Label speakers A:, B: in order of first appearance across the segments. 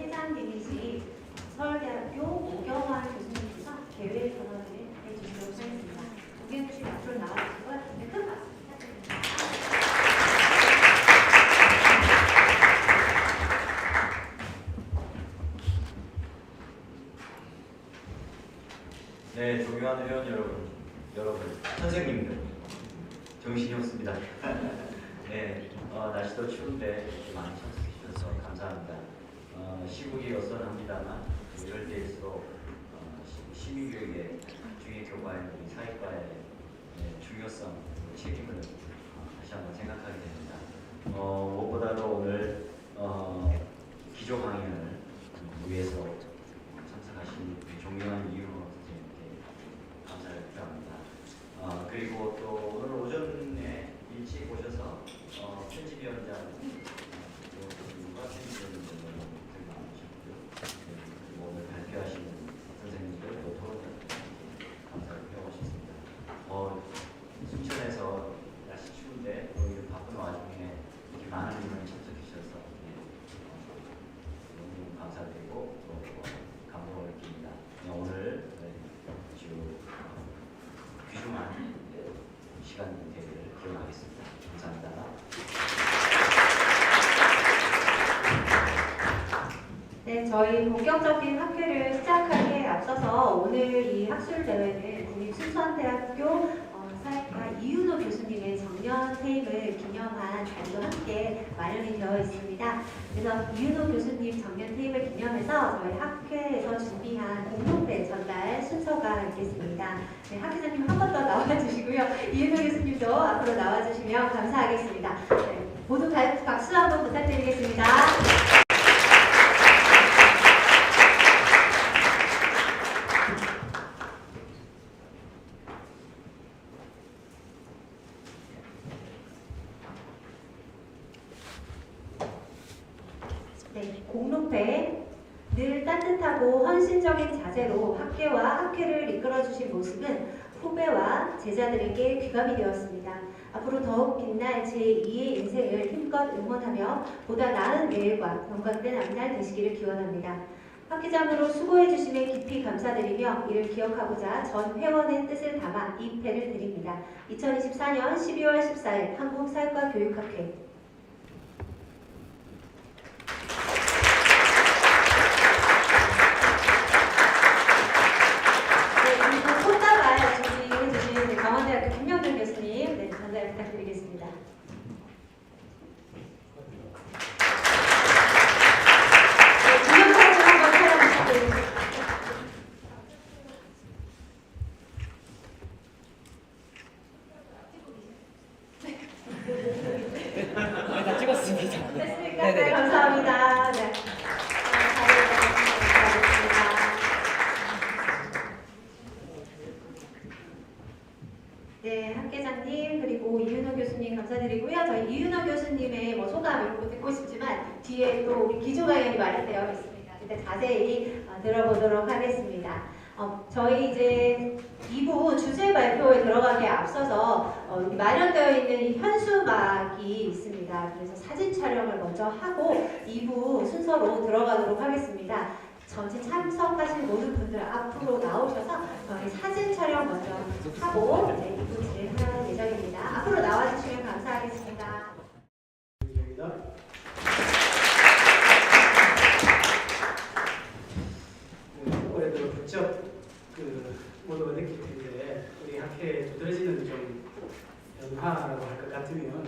A: 회장님이신 서울대학교 오경환 교수님께서 개회 선언을 해주시도록 하겠습니다. 오경환 교수님 앞으로 나와주시고요. 네, 큰 박수 부탁드립니다.
B: 네, 존경하는 회원 여러분, 선생님들, 정신이 없습니다. 네, 날씨도 추운데 이렇게 많이 참석해주셔서 감사합니다. 시국이 어선합니다만 이럴 때일수록 시민교육의 중위교과의 사회과의 중요성, 책임을 다시 한번 생각하게 됩니다. 무엇보다도 오늘 기조 강연을 위해서 참석하신 존경하는 이윤호 선생님께 감사를 표합니다. 그리고 또 오늘 오전에 일찍 오셔서 편집위원장 누가 편집위원장을 많으셨고요. 그리고 오늘 발표하시는 선생님들 또 토론자들 감사를 표하셨습니다. 순천에서 날씨 추운데 또 이런 바쁜 와중에 이렇게 많은 인원이 참석해 주셔서 너무 감사드리고 또 감동을 느낍니다. 오늘 아주 귀중한 시간 되기를 기원하겠습니다. 감사합니다.
A: 네, 저희 본격적인 학회를 시작하기에 앞서서 오늘 이 학술 대회는 국립순천대학교 사회과 이윤호 교수님의 정년 퇴임을 기념한 자리도 함께 마련이 되어 있습니다. 그래서 이윤호 교수님 정년 퇴임을 기념해서 저희 학회에서 준비한 공동대 전달 순서가 있겠습니다. 네, 학회장님 한 번 더 나와주시고요. 이윤호 교수님도 앞으로 나와주시면 감사하겠습니다. 네, 모두 박수 한번 부탁드리겠습니다. 네, 공동회 늘 따뜻하고 헌신적인 자세로 학계와 학회를 이끌어주신 모습은 후배와 제자들에게 귀감이 되었습니다. 앞으로 더욱 빛날 제2의 인생을 힘껏 응원하며 보다 나은 내일과 영광된 앞날 되시기를 기원합니다. 학회장으로 수고해주심에 깊이 감사드리며 이를 기억하고자 전 회원의 뜻을 담아 이 패를 드립니다. 2024년 12월 14일 한국사회과교육학회 강원대학교 김명준 교수님 전달 부탁드리겠습니다. 기념사진 한번 촬영 부탁드립니다.
C: 네, 다 찍었습니다.
A: 됐습니까? 네, 감사합니다. 네. 네, 학계장님 그리고 이윤호 교수님 감사드리고요. 저희 이윤호 교수님의 소감 이런 거 듣고 싶지만 뒤에 또 우리 기조 강연이 마련되어 있습니다. 일단 자세히 들어보도록 하겠습니다. 저희 이제 2부 주제 발표에 들어가기에 앞서서 마련되어 있는 이 현수막이 있습니다. 그래서 사진 촬영을 먼저 하고 2부 순서로 들어가도록 하겠습니다. 전체 참석하신 모든 분들 앞으로 나오셔서 저희 사진 촬영 먼저 하고 이제 2부 진행할 예정입니다. 앞으로 나와주시면 감사하겠습니다.
D: 올해 들어 부쩍 모두가 느낄 텐데 우리 학회에 두드러지는 좀 변화라고 할 것 같으면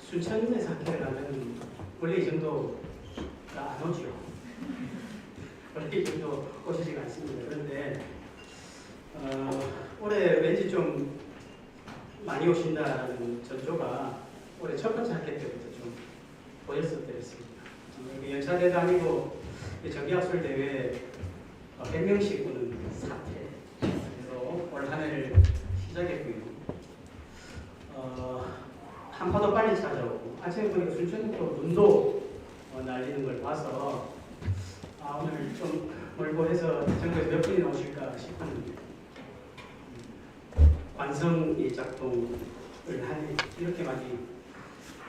D: 순천에서 학회를 하면 원래 이 정도가 안 오죠. 원래 이 정도 오시지가 않습니다. 그런데 올해 왠지 좀 많이 오신다는 전조가 올해 첫 번째 학회 때부터 좀 보였을 때였습니다. 연차대도 아니고 정기학술 대회 100명씩 오는 사태로 올 한 해를 시작했고요. 한파도 빨리 찾아오고 아침에 보니까 순천도 눈도 날리는 걸 봐서 오늘 좀 멀고 해서 전국에서 몇 분이 나오실까 싶은 관성의 작동을 하니 이렇게 많이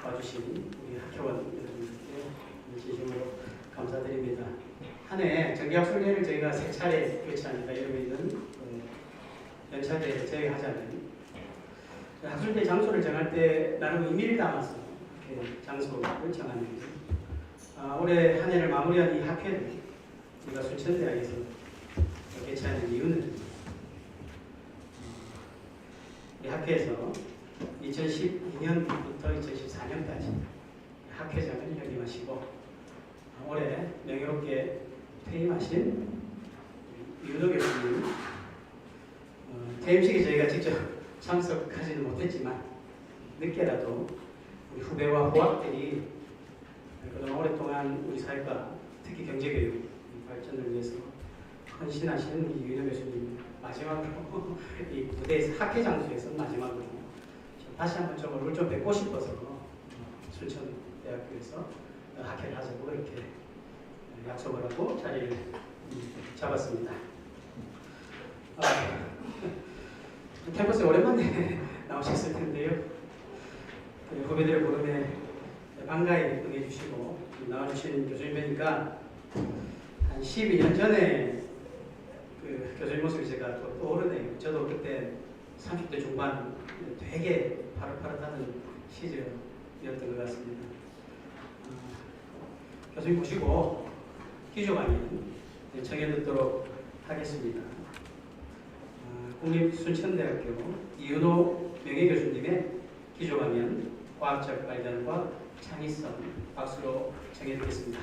D: 와주신 우리 학회원 여러분들께 이번에 정기학술대회를 저희가 3차례 개최합니다. 이름에 있는 연차대 제외하자면 학술대 장소를 정할 때 나름 의미를 담아서 이렇게 장소를 정하는데 올해 한 해를 마무리한 이 학회를 우리가 순천대학에서 개최하는 이유는 이 학회에서 2012년부터 2014년까지 학회장을 역임하시고 올해 명예롭게 퇴임하신 이윤호 교수님 퇴임식에 저희가 직접 참석하지는 못했지만 늦게라도 우리 후배와 후학들이 그동안 오랫동안 우리 사회과 특히 경제교육 발전을 위해서 헌신하신 이 이윤호 교수님 마지막으로 이 무대에서 학회 장소에서 마지막으로 다시 한번 좀 얼굴 좀 뵙고 싶어서 순천대학교에서 학회를 하자고 이렇게 약속을 하고 자리를 잡았습니다. 캠퍼스에 오랜만에 나오셨을 텐데요. 후배들의 부름에 반가이 응해주시고 나와주신 교수님 뵈니까 한 12년 전에 그 교수님 모습이 제가 또 떠오르네요. 저도 그때 30대 중반 되게 파릇파릇하던 시절이었던 것 같습니다. 교수님 모시고 기조강의 청해 듣도록 하겠습니다. 국립순천대학교 이윤호 명예교수님의 기조강연 과학적 발견과 창의성 박수로 청해 듣겠습니다.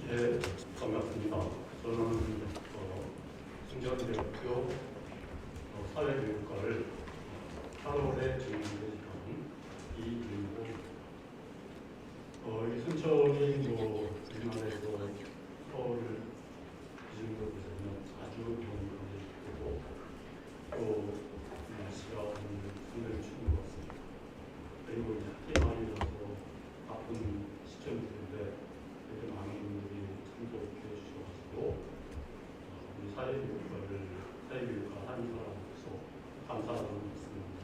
E: 네, 반갑습니다. 저는 순천대학교 사회교육과를 8월에 진행된 이윤호. 이 순천이 우리나라에서 서울을 기준으로 보자면 아주 좋은 곳이고 또 날씨가 오늘 상당히 추운 것 같습니다. 그리고 학기 말이라서 바쁜 시점인데 이렇게 많은 분들이 참석해 주셔가지고 우리 사회교육과 한 사람으로서 감사하다는 말씀을 드립니다.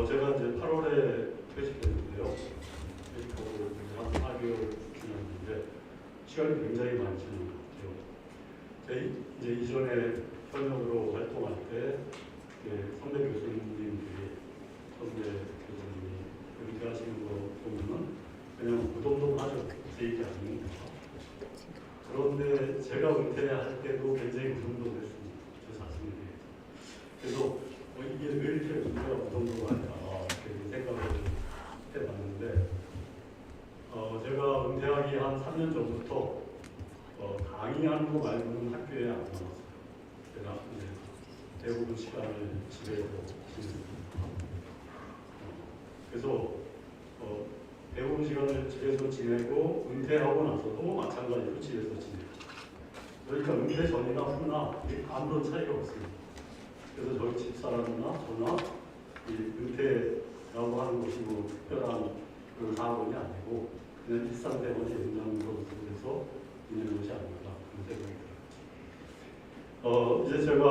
E: 제가 이제 8월에 퇴직했는데요. 퇴직하고 한 4개월 지났는데 시간이 굉장히 많이 지난 것 같아요. 이제 이전에 현역으로 활동할 때 선배 교수님들이 은퇴하시는 거 보면은 그냥 그 정도만 하죠. 제 얘기 아닙니다. 그런데 제가 은퇴할 때도 굉장히 그 정도 됐습니다. 저 자신에 대해서. 그래서 이게 왜 이렇게 은퇴가 그 정도가 할까 이렇게 생각을 해봤는데 제가 은퇴하기 한 3년 전부터 강의하는 거 말고는 학교에 안 나왔어요. 제가 이제 대부분 시간을 집에서 지냈습니다. 그래서 대부분 시간을 집에서 지내고 은퇴하고 나서도 마찬가지로 집에서 지내고 그러니까 은퇴 전이나 후나 아무런 차이가 없습니다. 그래서 저희 집사람이나 저나 이 은퇴라고 하는 것이 뭐 특별한 그런 사건이 아니고 그냥 일상생활의 연장으로서 있는 것이 아닌가 그런 생각이 들어요. 이제 제가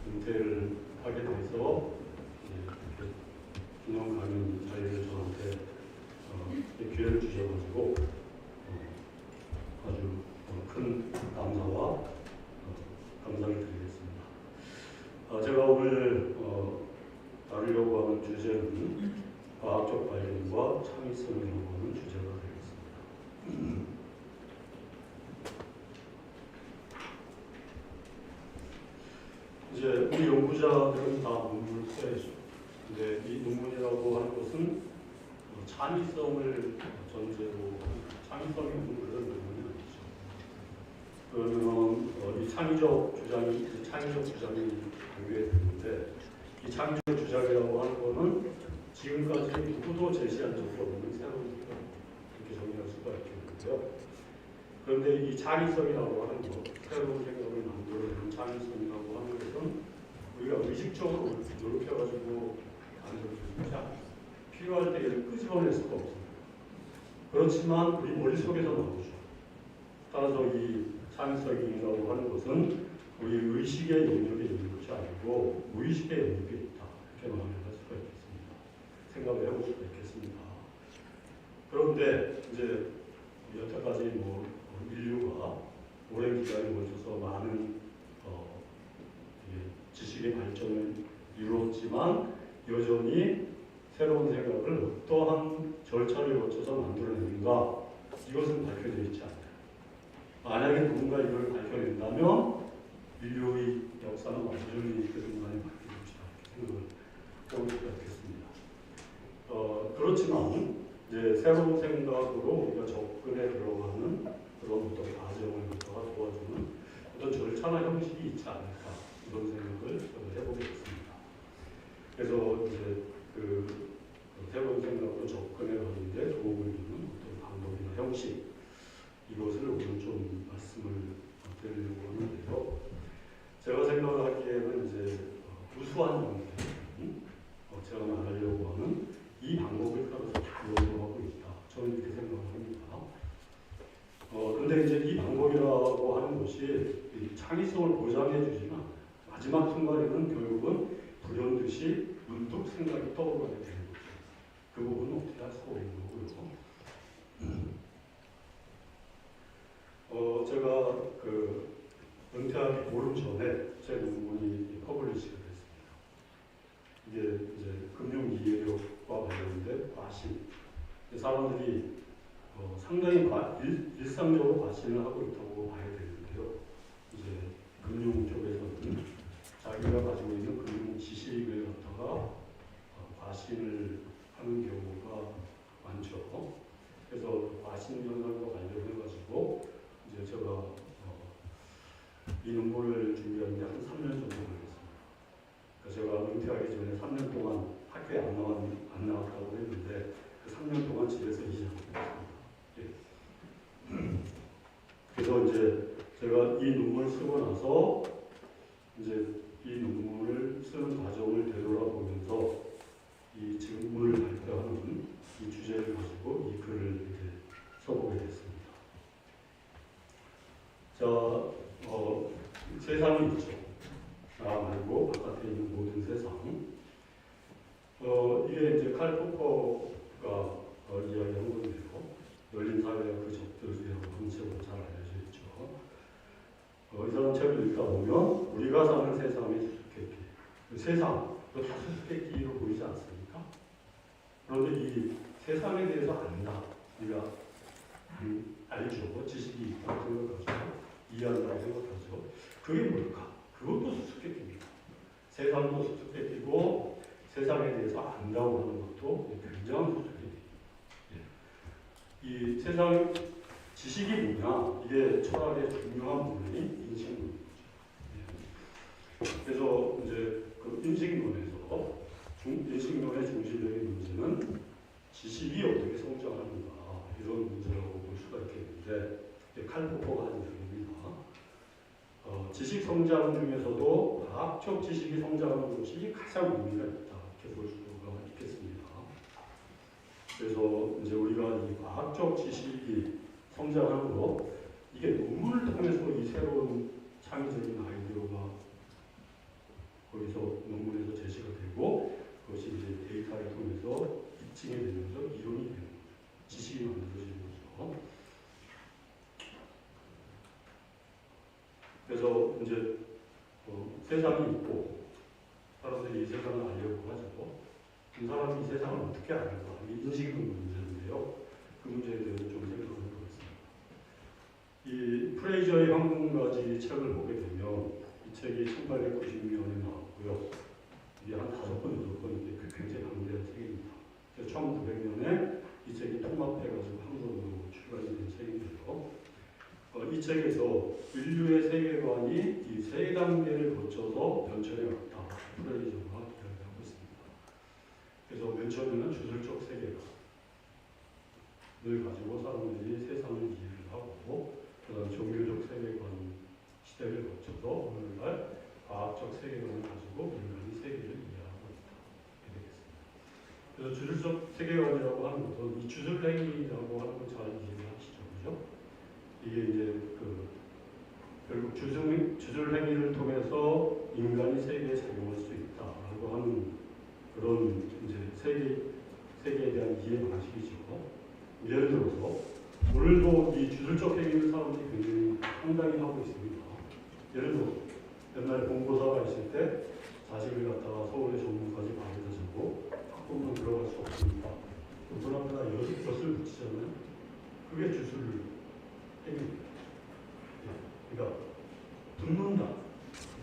E: 은퇴를 하게 돼서 균형 강연 자리를 저한테 기회를 주셔가지고 아주 큰 감사와 감사를 드리겠습니다. 제가 오늘 다루려고 하는 주제는 과학적 발견과 창의성을 연구하는 주제가 되겠습니다. 이제 우리 연구자들은 다 논문을 써야죠. 근데 이 논문이라고 하는 것은 창의성을 전제로 창의성이 없는 그런 논문이 아니죠. 그러면 이 창의적 주장이 연구에 되는데 이 창의적 주장이라고 하는 거는 지금까지 누구도 제시한 적이 없는 새로운 이렇게 정리할 수가 있겠는데요. 그런데 이 창의성이라고 하는 것, 새로운 생각을 만들어내는 창의성이라고 하는 것은 우리가 의식적으로 노력해가지고 만들어주지 않아요. 필요할 때 얘를 끄집어낼 수가 없습니다. 그렇지만 우리 머릿속에서 나오죠. 따라서 이 창의성이라고 하는 것은 우리 의식의 영역에 있는 것이 아니고 무의식의 영역에 있다. 이렇게 말을 할 수가 있겠습니다. 생각을 해볼 수가 있겠습니다. 그런데 이제 여태까지 인류가 오랜 기간에 걸쳐서 많은 지식의 발전을 이루었지만 여전히 새로운 생각을 어떠한 절차를 거쳐서 만들어내는가 이것은 밝혀져 있지 않아요. 만약에 누군가 이걸 밝혀낸다면 인류의 역사는 완전히 그 순간에 바뀔 것이다 이렇게 생각을 해볼 수가 있겠습니다. 그렇지만 이제 새로운 생각으로 우리가 접근에 들어가는 그런 어떤 과정을 갖다가 도와주는 어떤 절차나 형식이 있지 않을까 이런 생각을 해보겠습니다. 그래서 이제 그 새로운 생각으로 접근해 가는데 도움을 주는 어떤 방법이나 형식 이것을 오늘 좀 말씀을 드리려고 하는데요. 제가 생각하기에는 이제 우수한 형태, 제가 말하려고 하는 이 방법을 따라서 이용하고 있다. 저는 이렇게 생각을 합니다. 근데 이제 이 방법이라고 하는 것이 이 창의성을 보장해 주지는 않아요. 마지막 순간에는 결국은 불현듯이 문득 생각이 떠오르게 되는 거죠. 그 부분은 어떻게 할 수가 없는 거고요. 제가 그 은퇴하기 보름 전에 제 논문이 퍼블리시가 됐습니다. 이게 이제 금융 이해력과 관련된 과실. 사람들이 상당히 일상적으로 과실을 하고 있다고 봐야 되는데요. 이제 금융 쪽에서는 자기가 가지고 있는 금융 지식을 갖다가 과실을 하는 경우가 많죠. 그래서 과실 현상과 관련해 가지고 이제 제가 이 논문을 준비하는 게 한 3년 정도 걸렸습니다. 그래서 제가 은퇴하기 전에 3년 동안 학교에 안 나왔다고 했는데 그 3년 동안 집에서 일했습니다. 그래서 이제 제가 이 논문을 쓰고 나서 이제 이 논문을 쓰는 과정을 되돌아보면서 이 지금 오늘 발표하는 이 주제를 가지고 이 글을 이렇게 써보게 됐습니다. 자, 세상이 있죠. 나 말고 바깥에 있는 모든 세상. 이게 이제 칼 포커가 이야기한 건데요. 열린 사회와 그 적들이라고 하는 책으로 잘 알려져 있죠. 이 사람 책을 읽다 보면 우리가 사는 세상의 수수께끼. 그 세상, 다 수수께끼로 보이지 않습니까? 그런데 이 세상에 대해서 안다. 우리가 알죠. 지식이 있다고 생각하죠. 이해한다고 생각하죠. 그게 뭘까? 그것도 수수께끼입니다. 세상도 수수께끼고 세상에 대해서 안다고 하는 것도 굉장한 수수께끼입니다. 이 세상 지식이 뭐냐? 이게 철학의 중요한 부분이 인식론이죠. 그래서 이제 그 인식론에서 인식론의 중심적인 문제는 지식이 어떻게 성장하는가 이런 문제라고 볼 수가 있겠는데 칼 포커가 하는 얘기입니다. 지식 성장 중에서도 과학적 지식이 성장하는 것이 가장 의미가 있다 이렇게 볼 수가 있겠습니다. 그래서 이제 우리가 이 과학적 지식이 성장하고 이게 논문을 통해서 이 새로운 창의적인 아이디어가 거기서 논문에서 제시가 되고 그것이 이제 데이터를 통해서 입증이 되면서 이론이 되는 거죠. 지식이 만들어지는 거죠. 그래서 이제 세상이 있고 사람들이 이 세상을 알려고 하죠. 그 사람이 이 세상을 어떻게 알까? 이게 인식론 문제인데요. 그 문제에 대해서 좀 생각을 해보겠습니다. 이 프레이저의 황금가지 책을 보게 되면 이 책이 1896년에 나왔고요. 이게 한 5권, 6권인데 굉장히 방대한 책입니다. 1900년에 이 책이 통합해가지고 한권으로 출간이 된 책인데요. 이 책에서 인류의 세계관이 이 세 단계를 거쳐서 변천해 왔다. 프레이저가 이야기하고 있습니다. 그래서 맨 처음에는 주술적 세계관을 가지고 사람들이 세상을 이해를 하고 이게 이제 그 결국 주술 행위를 통해서 인간이 세계에 작용할 수 있다라고 하는 그런 이제 세계에 대한 이해 방식이죠. 예를 들어서 오늘도 이 주술적 행위를 사람들이 굉장히 상당히 하고 있습니다. 예를 들어 옛날에 본고사가 있을 때 자식을 갖다가 서울의 정문까지 바래다 주고 학교만 들어갈 수 없으니까 문 앞에다 엿을 붙이잖아요. 그게 주술 행위입니다. 그러니까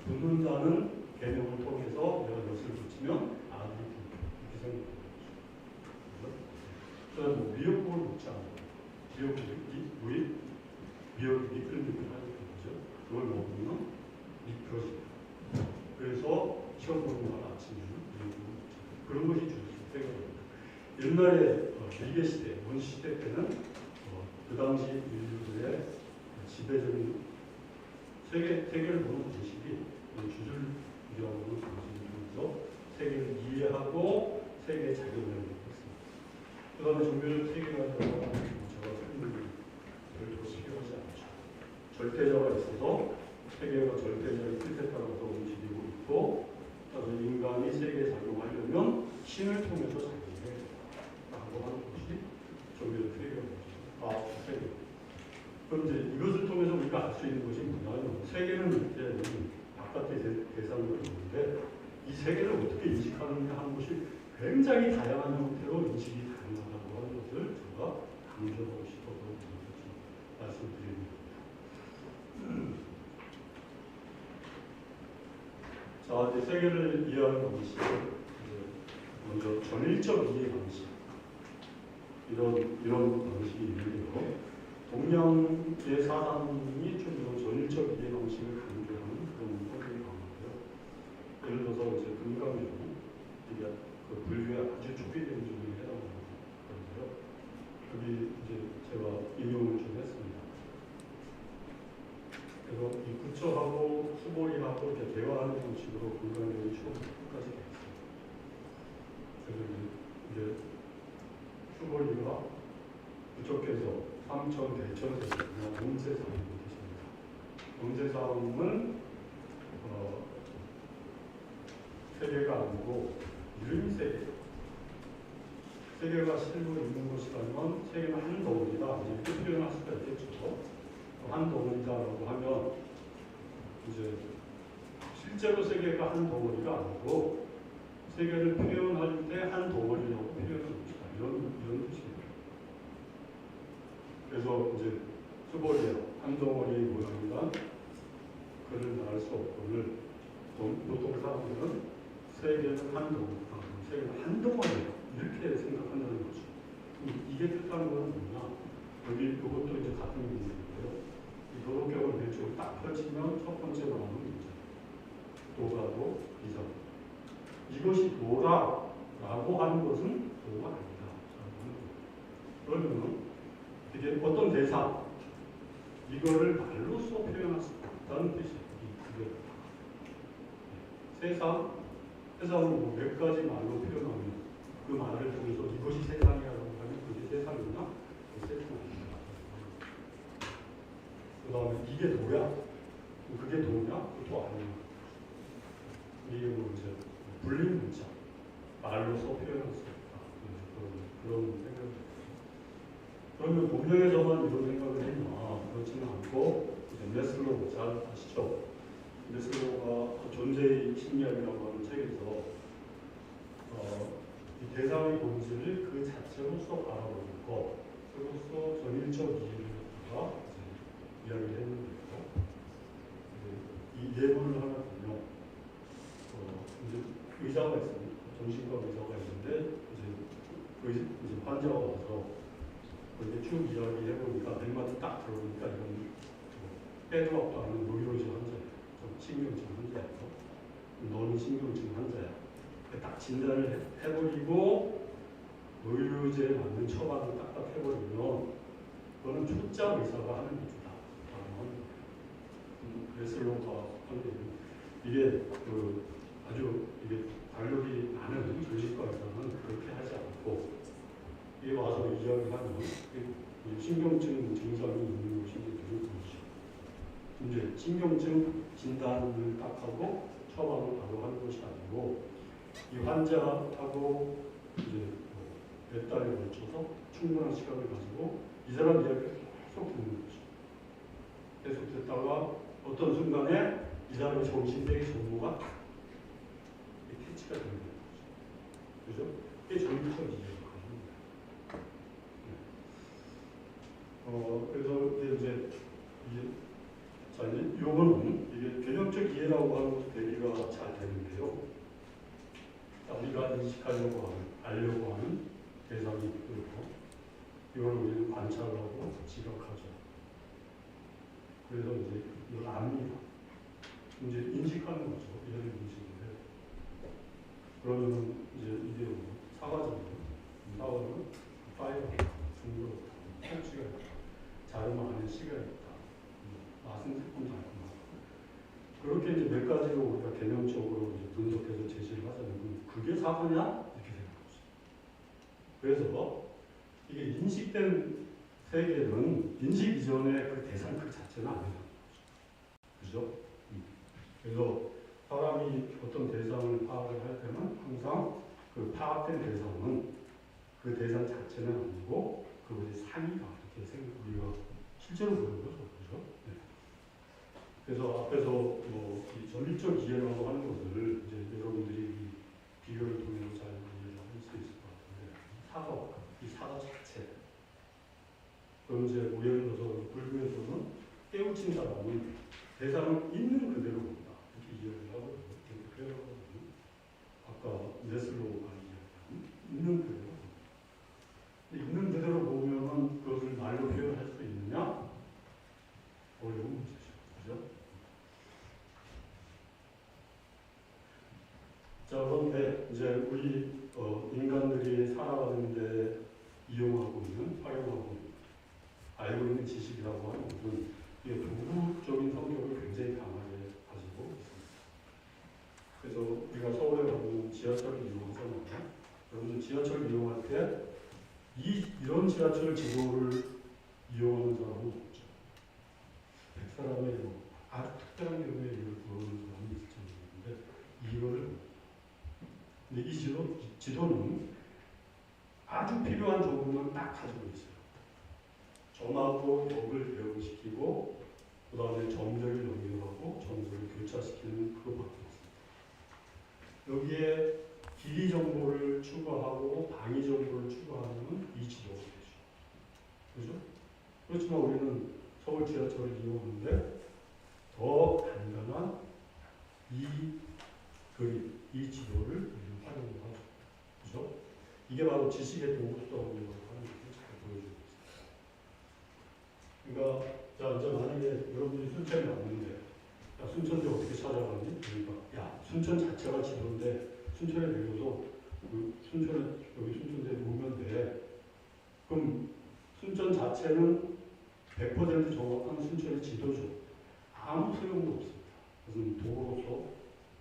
E: 붓는다는 개념을 통해서 내가 엿을 붙이면 아들이 이렇게 생깁니다. 그래서 뭐 미역국을 먹지 않아요. 미역국이 미끌미끌하는 거죠. 그걸 먹으면 미끄러집니다. 그래서 시험 보는 날 아침에 미역국을 먹죠. 그런 것이 주술생활입니다. 옛날에 밀개 시대, 원시 시대 때는 그 당시 인류들의 지배적인 세계를 보는 방식이 주술이라고 하는 방식을 통해서 세계를 이해하고 세계에 작용하는 것입니다. 그 다음에 종교적 세계관이라고 하는 제가 별도로 필요하지 않죠. 절대자가 있어서 세계가 절대자의 뜻에 따라서 움직이고 있고, 따라서 인간이 세계에 작용하려면 신을 통해서 작용해라고 하는 것이 종교적 세계관이죠. 세계. 그럼 이제 이것을 통해서 우리가 알 수 있는 것이 뭐냐면 세계는 이제 바깥의 대상으로 있는데 이 세계를 어떻게 인식하느냐 하는 것이 굉장히 다양한 형태로 인식이 가능하다고 하는 것을 제가 강조하고 싶어서 말씀드립니다. 자, 이제 세계를 이해하는 방식은 먼저 전일적 이해 방식 이런 방식이 있는데요. 동양의 사상이 좀 이런 전일적 이해 방식을 강조하는 그런 성격이 강하고요. 예를 들어서 이제 금강경 이게 그 불교의 아주 초기된 종에 해당하는 건데요. 여기 이제 제가 인용을 좀 했습니다. 그래서 이 부처하고 수보리하고 이렇게 대화하는 방식으로 금강경이 처음부터 끝까지 되어 있습니다. 그래서 이제 수보리가 부처께서 삼천 대천세계나 영세사음이 계십니다. 영세사음은 세계가 아니고 이름이 세계가 실로 있는 것이라면 세계는 한 덩어리다 이렇게 표현할 수가 있겠죠. 한 덩어리다라고 하면 이제 실제로 세계가 한 덩어리가 아니고 세계를 표현할 때 한 덩어리라고 표현합니다. 이런 뜻입니다. 그래서 이제 수보리야 한 덩어리의 모양이란 그를 말할 수 없거늘 보통 사람들은 세계는 한 덩어리다. 세계는 한 덩어리다. 이렇게 생각한다는 거죠. 이게 뜻하는 건 뭐냐? 여기 이것도 이제 같은 문제인데요. 이 도덕경을 왼쪽으로 딱 펼치면 첫 번째 나오는 문제. 도가도 이상. 이것이 도라라고 하는 것은 도가 아니다. 그러면 이게 어떤 대상, 이거를 말로써 표현할 수 없다는 뜻이에요. 세상을 뭐 몇 가지 말로 표현하면 그 말을 통해서 이것이 세상이라고 하면 그게 세상이나 세상이 아니다. 그 다음에 이게 도야? 그게 도냐? 그것도 아니야. 이게 뭐 이제 불린 문자, 말로써 표현할 수 없다. 그런 생각이 그러면 문명에서만 이런 생각을 했나? 그렇지는 않고 메슬로우 잘 아시죠? 메슬로우가 존재의 심리학이라고 하는 책에서 이 대상의 본질을 그 자체로서 바라보는 것, 그로서 전일적 이해를 갖다가 이야기를 했는데요. 이 예문을 하나 보면 이제 의사가 있습니다. 정신과 의사가 있는데 이제 환자가 와서 이렇게 쭉 이야기해 보니까 맨 마디 딱 들어보니까 이건 빼도 없도 않은 노이로제 환자예요. 좀 신경증 환자예요. 너는 신경증 환자야. 딱 진단을 해버리고 노이로제에 맞는 처방을 딱딱 해버리면 그거는 초짜 의사가 하는 일이다. 레슬로가 하는 이게 아주 이게 달력이 많은 조직과 의사는 그렇게 하지 않고 이게 와서 이야기하면 신경증 증상이 있는 것이 신경증 진단을 딱 하고 처방을 바로 하는 것이 아니고 이 환자하고 이제 몇 달에 걸쳐서 충분한 시간을 가지고 이 사람 이야기를 계속 듣는 거죠. 계속 듣다가 어떤 순간에 이 사람의 정신적인 정보가 딱 캐치가 되는 거죠. 그죠? 그게 정신적 이해거든요. 그래서 이제 자, 이제 요거는 이게 개념적 이해라고 하는 것도 대비가 잘 되는데요. 자, 우리가 인식하려고 하는, 알려고 하는 대상이 있고, 이걸 우리는 관찰하고 지각하죠. 그래서 이제 이걸 압니다. 이제 인식하는 거죠. 이런 인식인데. 그러면은 이제 이게 뭐 사과잖아요. 사과는 파이브가 둥그렇다, 통치가 있다, 자르면 안에 씨가 있다, 맛은 새콤달콤하다. 그렇게 이제 몇 가지로 우리가 개념적으로 이제 분석해서 제시를 하자면 그게 사과냐? 이렇게 되는 거죠. 그래서 이게 인식된 세계는 인식 이전의 그 대상 그 자체는 아니라는 거죠. 그죠? 그래서 사람이 어떤 대상을 파악을 할 때는 항상 그 파악된 대상은 그 대상 자체는 아니고 그것의 상위가 이렇게 우리가 실제로 보는 거죠. 그죠? 네. 그래서 앞에서 뭐이 전립적 이해라고 하는 것을 이제 여러분들이 이 비교를 통해서 잘 이해를 할 수 있을 것 같은데 사과, 이 사과 자체. 그럼 이제 뭐 예를 들어서 불교에서는 깨우친 사람은 대상을 있는 그대로 본다. 이렇게 이해를 하고 그래서 아까 네슬로가 이야기한 있는 그대로 본다. 있는 그대로 보면은 그것을 말로 표현할 수 있느냐? 어려운 문제죠. 그죠? 자, 그런데 이제 우리 인간들이 살아가는데 이용하고 있는, 활용하고 있는, 알고 있는 지식이라고 하는 것은 이게 도구적인 성격을 굉장히 강하게 가지고 있습니다. 그래서 우리가 서울에 가면 지하철을 이용하잖아요. 여러분 지하철 이용할 때 이런 지하철 지도를 이용하는 사람은 없죠. 100사람의 아주 특별한 경우에 이걸 구하는 사람이 있을지 모르겠는데 이거를 근데 이 지도는 아주 필요한 조건만 딱 가지고 있어요. 점하고 역을 배분시키고 그 다음에 점들을 연결하고 점들을 교차시키는 그것밖에 없습니다. 여기에 길이 정보를 추가하고 방위 정보를 추가하면 이 지도가 되죠. 그죠? 그렇지만 우리는 서울 지하철을 이용하는데 더 간단한 이 그림, 이 지도를 우리는 활용을 하죠. 그죠? 이게 바로 지식의 도구성이라고 하는 것을 잘 보여주고 있습니다. 그러니까 자 이제 만약에 여러분들이 순천에 왔는데 야 순천대 어떻게 찾아가니? 그러니까 야 순천 자체가 지도인데 순천에 내려서 그 순천에 여기 순천대에 오면 돼. 그럼 순천 자체는 100% 정확한 순천의 지도죠. 아무 소용도 없습니다. 그것은 도구로서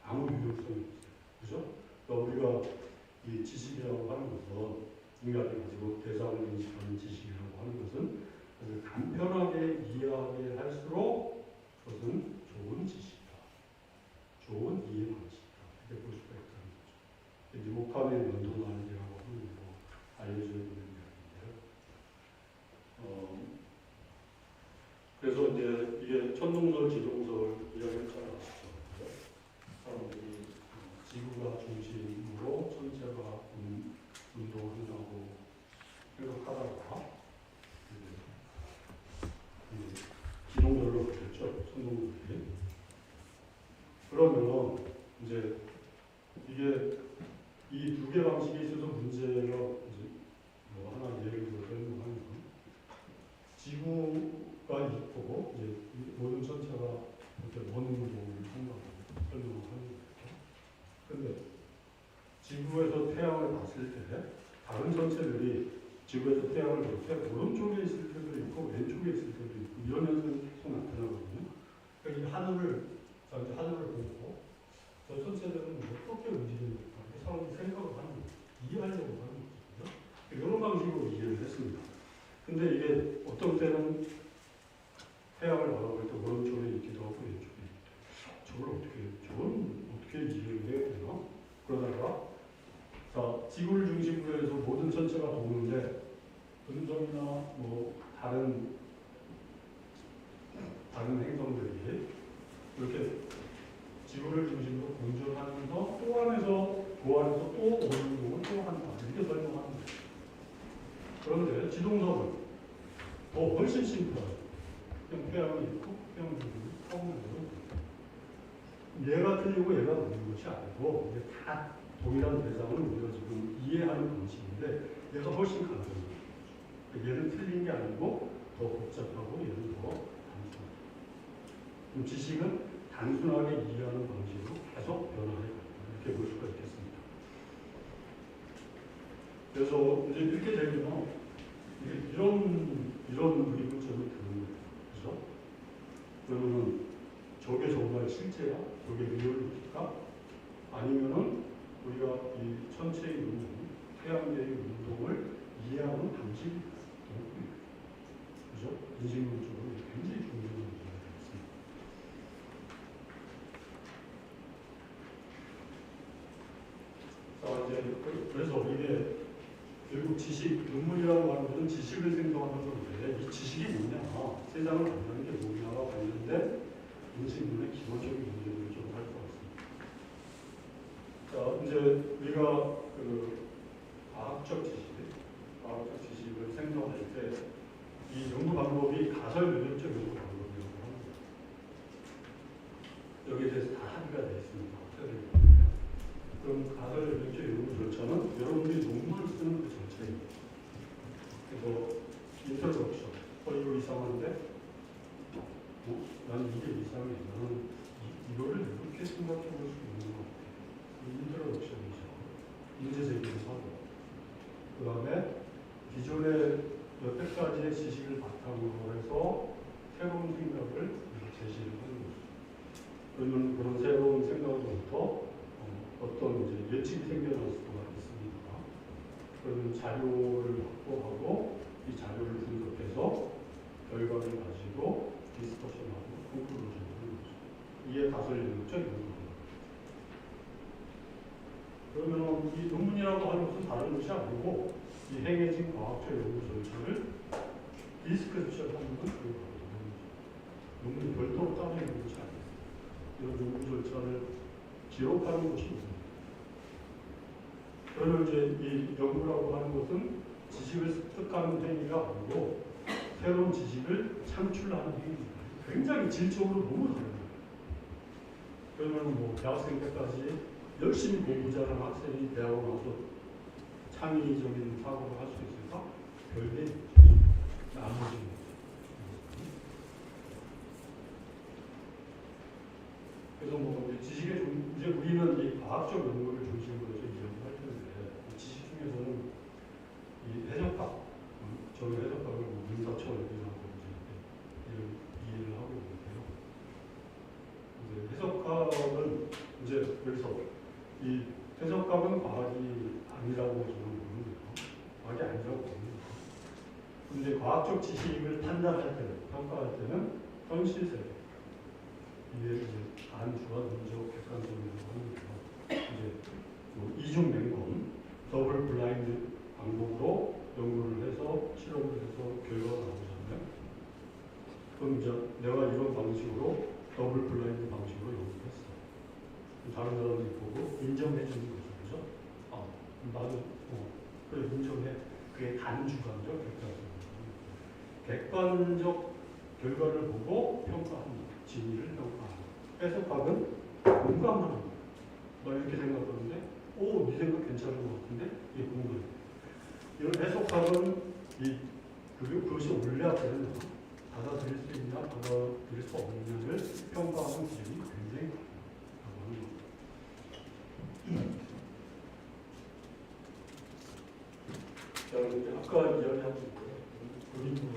E: 아무 유용성이 없어요. 그죠? 그러니까 우리가 이 지식이라고 하는 것은 인간이 가지고 대상을 인식하는 지식이라고 하는 것은 아주 간편하게 이해하게 할수록 그것은 좋은 지식이다. 좋은 이해 방식이다. 이렇게 볼 수가 있다는 거죠. 이제 목함의 연도난이라고 하는 거 알려져 있는 이야기인데요. 그래서 이제 이게 천동설, 지동설 이야기를 잘 아시죠? 사람들이 지구가 중심으로 전체가 운동한다고 생각하다가 기동설로 바뀌었죠. 천동설이. 그러면 이제 이게 이 두 개 방식에 있어서 문제가 이제 뭐 하나 예를 들어 설명하면 지구가 있고 이제 모든 전체가 이렇게 먼 운동을 한다고 설명을 하는 거예요. 근데 지구에서 태양을 봤을 때 다른 전체들이 지구에서 태양을 볼 때 오른쪽에 있을 때도 있고 왼쪽에 있을 때도 있고 이런 현상이 계속 나타나거든요. 그러니까 이 하늘을 보고 저 전체들은 어떻게 움직이는 걸까? 사람이 생각을 하는 거죠. 이해하려고 하는 거거든요. 이런 방식으로 이해를 했습니다. 근데 이게 어떤 때는 태양을 바라볼 때 오른쪽에 있기도 하고 저건 어떻게 이해를 해야 되나? 그러다가 자, 지구를 중심으로 해서 모든 전체가 도는데 은성이나 뭐 다른 행성들이 이렇게 지구를 중심으로 공전하면서 또 안에서 그 안에서 또 운동을 또 한다 이렇게 설명하는 거예요. 그런데 지동석은 훨씬 심플하죠. 그냥 태양이 있고 태양 중심으로 타오는 거예요. 얘가 틀리고 얘가 틀린 것이 아니고 이게 다 동일한 대상을 우리가 지금 이해하는 방식인데 얘가 훨씬 간단해요. 얘는 틀린 게 아니고 더 복잡하고 얘는 더 단순하다. 그럼 지식은 단순하게 이해하는 방식으로 계속 변화해 가요. 이렇게 볼 수가 있겠습니다. 그래서 이제 이렇게 되면 이런 그림을 저는 그리는 거예요. 그죠? 그러면은 저게 정말 실제야? 저게 리얼리티가? 아니면은 우리가 이 천체의 운동, 태양계의 운동을 이해하는 방식이 그죠? 인식론적으로 굉장히 중요한 문제가 되겠습니다. 자, 이제 그래서 이게 결국 지식, 논문이라고 하는 것은 지식을 생성하는 건데 이 지식이 뭐냐, 세상을 만드는 게 뭐냐와 관련된 인식론의 기본적인 문제들을 좀 할 것 같습니다. 자, 이제 우리가 그 과학적 지식을 생성할 때 이 연구 방법이 가설 면역적 연구 방법이라고 합니다. 여기에 대해서 다 합의가 되어 있습니다. 그럼 가설 면역적 연구 절차는 여러분들이 논문을 쓰는 그 절차입니다. 그래서 인트로덕션, 이거 이상한데? 나는 이게 이상해. 나는 이거를 이렇게 생각해 볼 수 있는 것 같아. 인트로덕션이죠. 문제 제기를 하고. 그 다음에 기존의 여태까지의 지식을 바탕으로 해서 새로운 생각을 제시를 하는 거죠. 그러면 그런 새로운 생각으로부터 어떤 이제 예측이 생겨날 수가 있습니다. 그러면 자료를 확보하고 이 자료를 분석해서 결과를 가지고 디스커션하고 콘클루전을 하는 거죠. 이게 가설 연구적 연구입니다. 그러면 이 논문이라고 하는 것은 다른 것이 아니고 이 행해진 과학적 연구 절차를 디스크립션하는 건 그거거든요. 논문이 별도로 따로 있는 것이 아니에요. 이런 연구 절차를 기록하는 것이 있습니다. 그러면 이제 이 연구라고 하는 것은 지식을 습득하는 행위가 아니고 새로운 지식을 창출하는 행위입니다. 굉장히 질적으로 너무 다릅니다. 그러면 뭐 대학생 때까지 열심히 공부 잘하는 학생이 대학원 와서 창의적인 사고를 할 수 있을까? 별개 나머지. 그래서 뭐 지식의 이제 우리는 이 과학적 연구를 중심으로 해서 이야기할 텐데 지식 중에서는 이 해석학, 저는 해석학을 문사철학이라고 이런 이해를 하고 있는데요. 이제 해석학은 이제 그래서 이 해석학은 과학이 아니라고 저는 보는데요. 과학이 아니라고 봅니다. 근데 과학적 지식을 판단할 때는, 평가할 때는 현실 세계, 이게 이제 반주관적 객관성이라고 하는데요. 이제 뭐 이중 맹검, 더블 블라인드 방법으로 연구를 해서 실험을 해서 결과가 나오잖아요. 그럼 이제 내가 이런 방식으로 더블 블라인드 방식으로 연구했어. 다른 사람들이 보고 인정해 주는 거죠. 그죠? 나도 그래 인정해. 그게 단주관적 객관적 결과를 보고 평가합니다. 진위를 평가합니다. 해석학은 공감하는 거예요. 나 이렇게 생각하는데 네 생각 괜찮은 것 같은데 이게 공감. 이런 해석학은 그것이 원래는 받아들일 수 있냐 받아들일 수 없느냐를 평가하는 기준이 굉장히 아까 이야기한 그림으로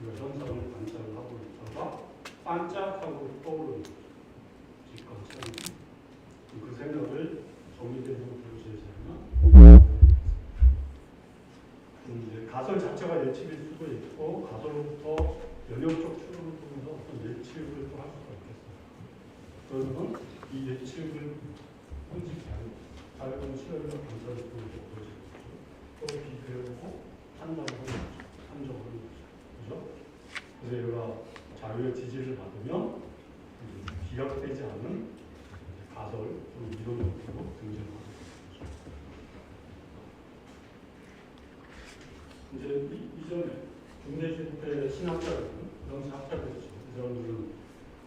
E: 우리가 현상을 관찰을 하고 있다가 반짝하고 떠오르는 직관처럼 그 생각을 정리되는 보여주시면 이제 가설 자체가 예측일 수도 있고 가설로부터 면역적 추론을 통해서 어떤 예측을 또 할 수가 있겠어요. 그러면 이 예측을 형식하는 다른 시간과 관찰을 통해서 얻어지는 거죠. 또 비교해보고 판단하는 거죠. 판정하는 거죠. 그죠? 그래서 얘가 자료의 지지를 받으면 이제 비약되지 않은 가설 또는 이론 형태로 등장하게 되죠. 이제 이전에 중대시대 때 신학자들은 그런 신학자들이죠. 이 사람들은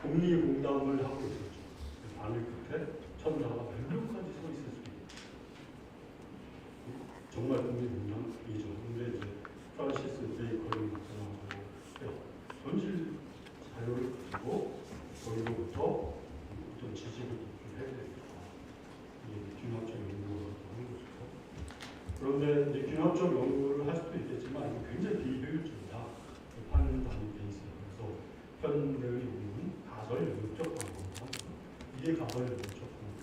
E: 공리공담을 하고 있었죠. 바늘 끝에 천사가 몇 명까지 서 있었습니다. 정말 공리공담이죠. 근데 이제 프란시스 베이컨이 나타나고 현실 자료를 가지고 거기로부터 어떤 지식을 도출해야 되겠다. 이게 균합적 연구가 하는 거죠. 그런데 이제 균합적 연구를 할 수도 있겠지만 이거 굉장히 비효율적이다. 판단이 돼 있어요. 그래서 현대의 연구는 가설 연구적 방법이다. 이게 가설 연구적 방법.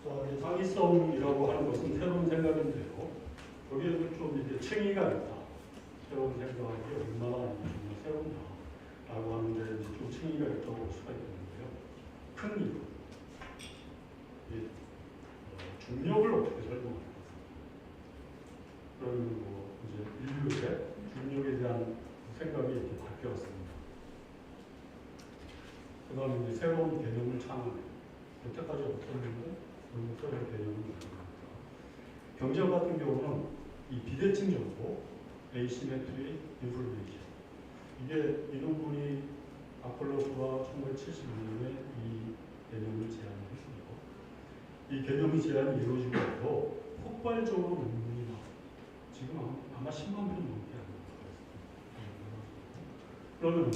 E: 자, 이 창의성이라고 하는 것은 새로운 생각인데요. 거기에도 좀 이제 층위가 있다. 새로운 생각이 얼마나 정말 새롭나라고 하는데 이제 좀 층위가 있다고 볼 수가 있겠는데요. 큰 이유. 중력을 어떻게 설명할까? 그러면 뭐 이제 인류의 중력에 대한 생각이 이렇게 바뀌었습니다. 그 다음에 이제 새로운 개념을 창안해요. 여태까지 없었는데 새로운 개념을 만듭니다. 경제학 같은 경우는 이 비대칭 정보, 에이시메트리 인포메이션. 이게 이동분이 아폴로스가 1972년에 이 개념을 제안했습니다. 이 개념의 제안이 이루어지고 나서 폭발적으로 논문이 나와요. 지금 아마 10만 편 넘게 안 나왔어요. 그러면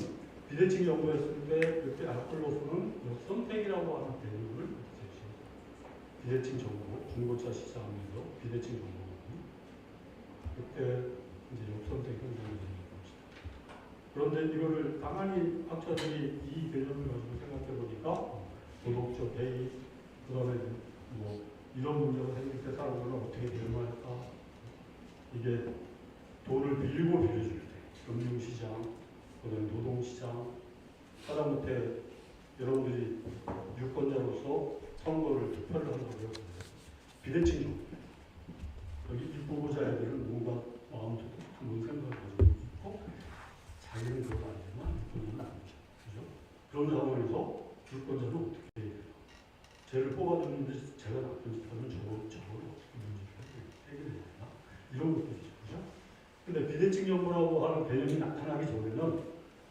E: 비대칭 연구했을 때 그때 아폴로스는 역선택이라고 하는 개념을 제시했어요. 비대칭 정보, 중고차 시장에서 비대칭 정보는 그때 이제 역선택 현상이 되는 것이다. 그런데 이거를 가만히 학자들이 이 개념을 가지고 생각해 보니까 도덕적 대의, 그 다음에 뭐 이런 문제가 생길 때 사람들은 어떻게 대응할까? 이게 돈을 빌리고 빌려줄 때, 금융시장, 그다음에 노동시장, 하다못해 여러분들이 유권자로서 선거를 투표를 한다고 해요. 비대칭 정보. 여기 입후보자 애들은 뭔가 마음도 좋은 생각을 가지고 있고 자기는 그건 아니지만 유권자는 아니죠. 그죠? 그런 상황에서 유권자는 어떻게 해야 돼요? 쟤를 뽑아줬는데 제가 나쁜 짓 하면 저걸 어떻게 문제를 해결해야 되나? 이런 것들이죠. 그죠? 근데 비대칭 정보라고 하는 개념이 나타나기 전에는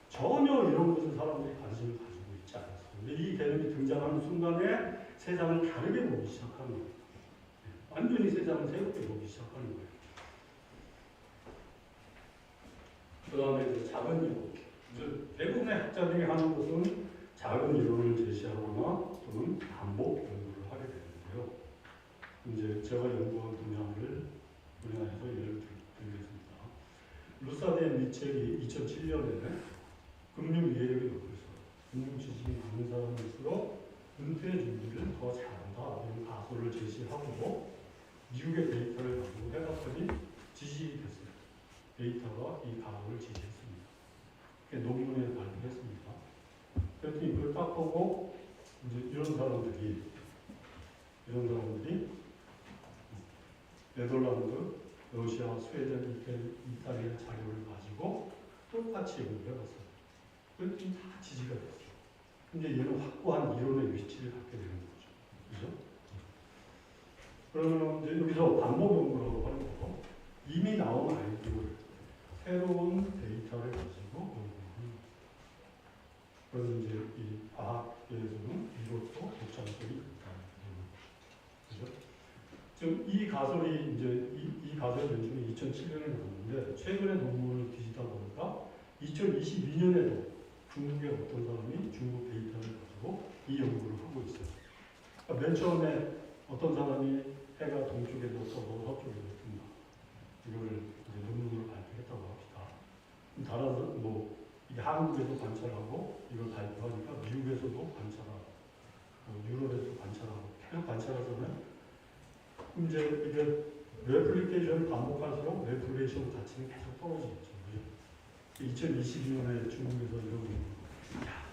E: 전혀 이런 것을 사람들이 관심을 가지고 있지 않았어요. 근데 이 개념이 등장하는 순간에 세상을 다르게 보기 시작하는 거예요. 완전히 세상을 새롭게 보기 시작하는 거예요. 그 다음에 작은 이론. 대부분의 학자들이 하는 것은 작은 이론을 제시하거나 또는 반복 연구를 하게 되는데요. 이제 제가 연구한 분야에서 예를 들겠습니다. 루사데 미첼이 2007년에 금융 이해력이 높고 있어요. 금융 지식이 많은 사람일수록 은퇴 준비를 더 잘한다. 이런 가설을 제시하고 미국의 데이터를 가지고 해봤더니 지식이 됐어요. 데이터가 이 가설을 지지했습니다. 논문에 발표했습니다. 그랬더니 이걸 딱 보고 이제 이런 사람들이 네덜란드, 러시아, 스웨덴, 이탈리아 자료를 가지고 똑같이 연구해봤어요. 그랬더니 다 지지가 됐어요. 근데 얘는 확고한 이론의 위치를 갖게 되는 거죠. 그죠? 그러면 이제 여기서 반복 연구라고 하는 거, 이미 나온 아이디어를 새로운 데이터를 가지고 연구하는 거죠. 그래서 이제 이 과학계에서는 이것도 독창성이 있다는 거죠. 그죠? 지금 이 가설이 이제 이 가설 연중이 2007년에 나왔는데 최근에 논문을 뒤지다 보니까 2022년에도 중국의 어떤 사람이 중국 데이터를 가지고 이 연구를 하고 있어요. 그러니까 맨 처음에 어떤 사람이 해가 동쪽에서 떠고 서쪽에서 뜬다. 이거를 이제 논문으로 발표했다고 합시다. 따라서 뭐 이게 한국에서 관찰하고 이걸 발표하니까 미국에서도 관찰하고 유럽에서도 관찰하고 계속 관찰하잖아요. 이제 이게 레플리케이션을 반복할수록 레플리케이션 가치는 계속 떨어지겠죠. 그죠? 2022년에 중국에서 이런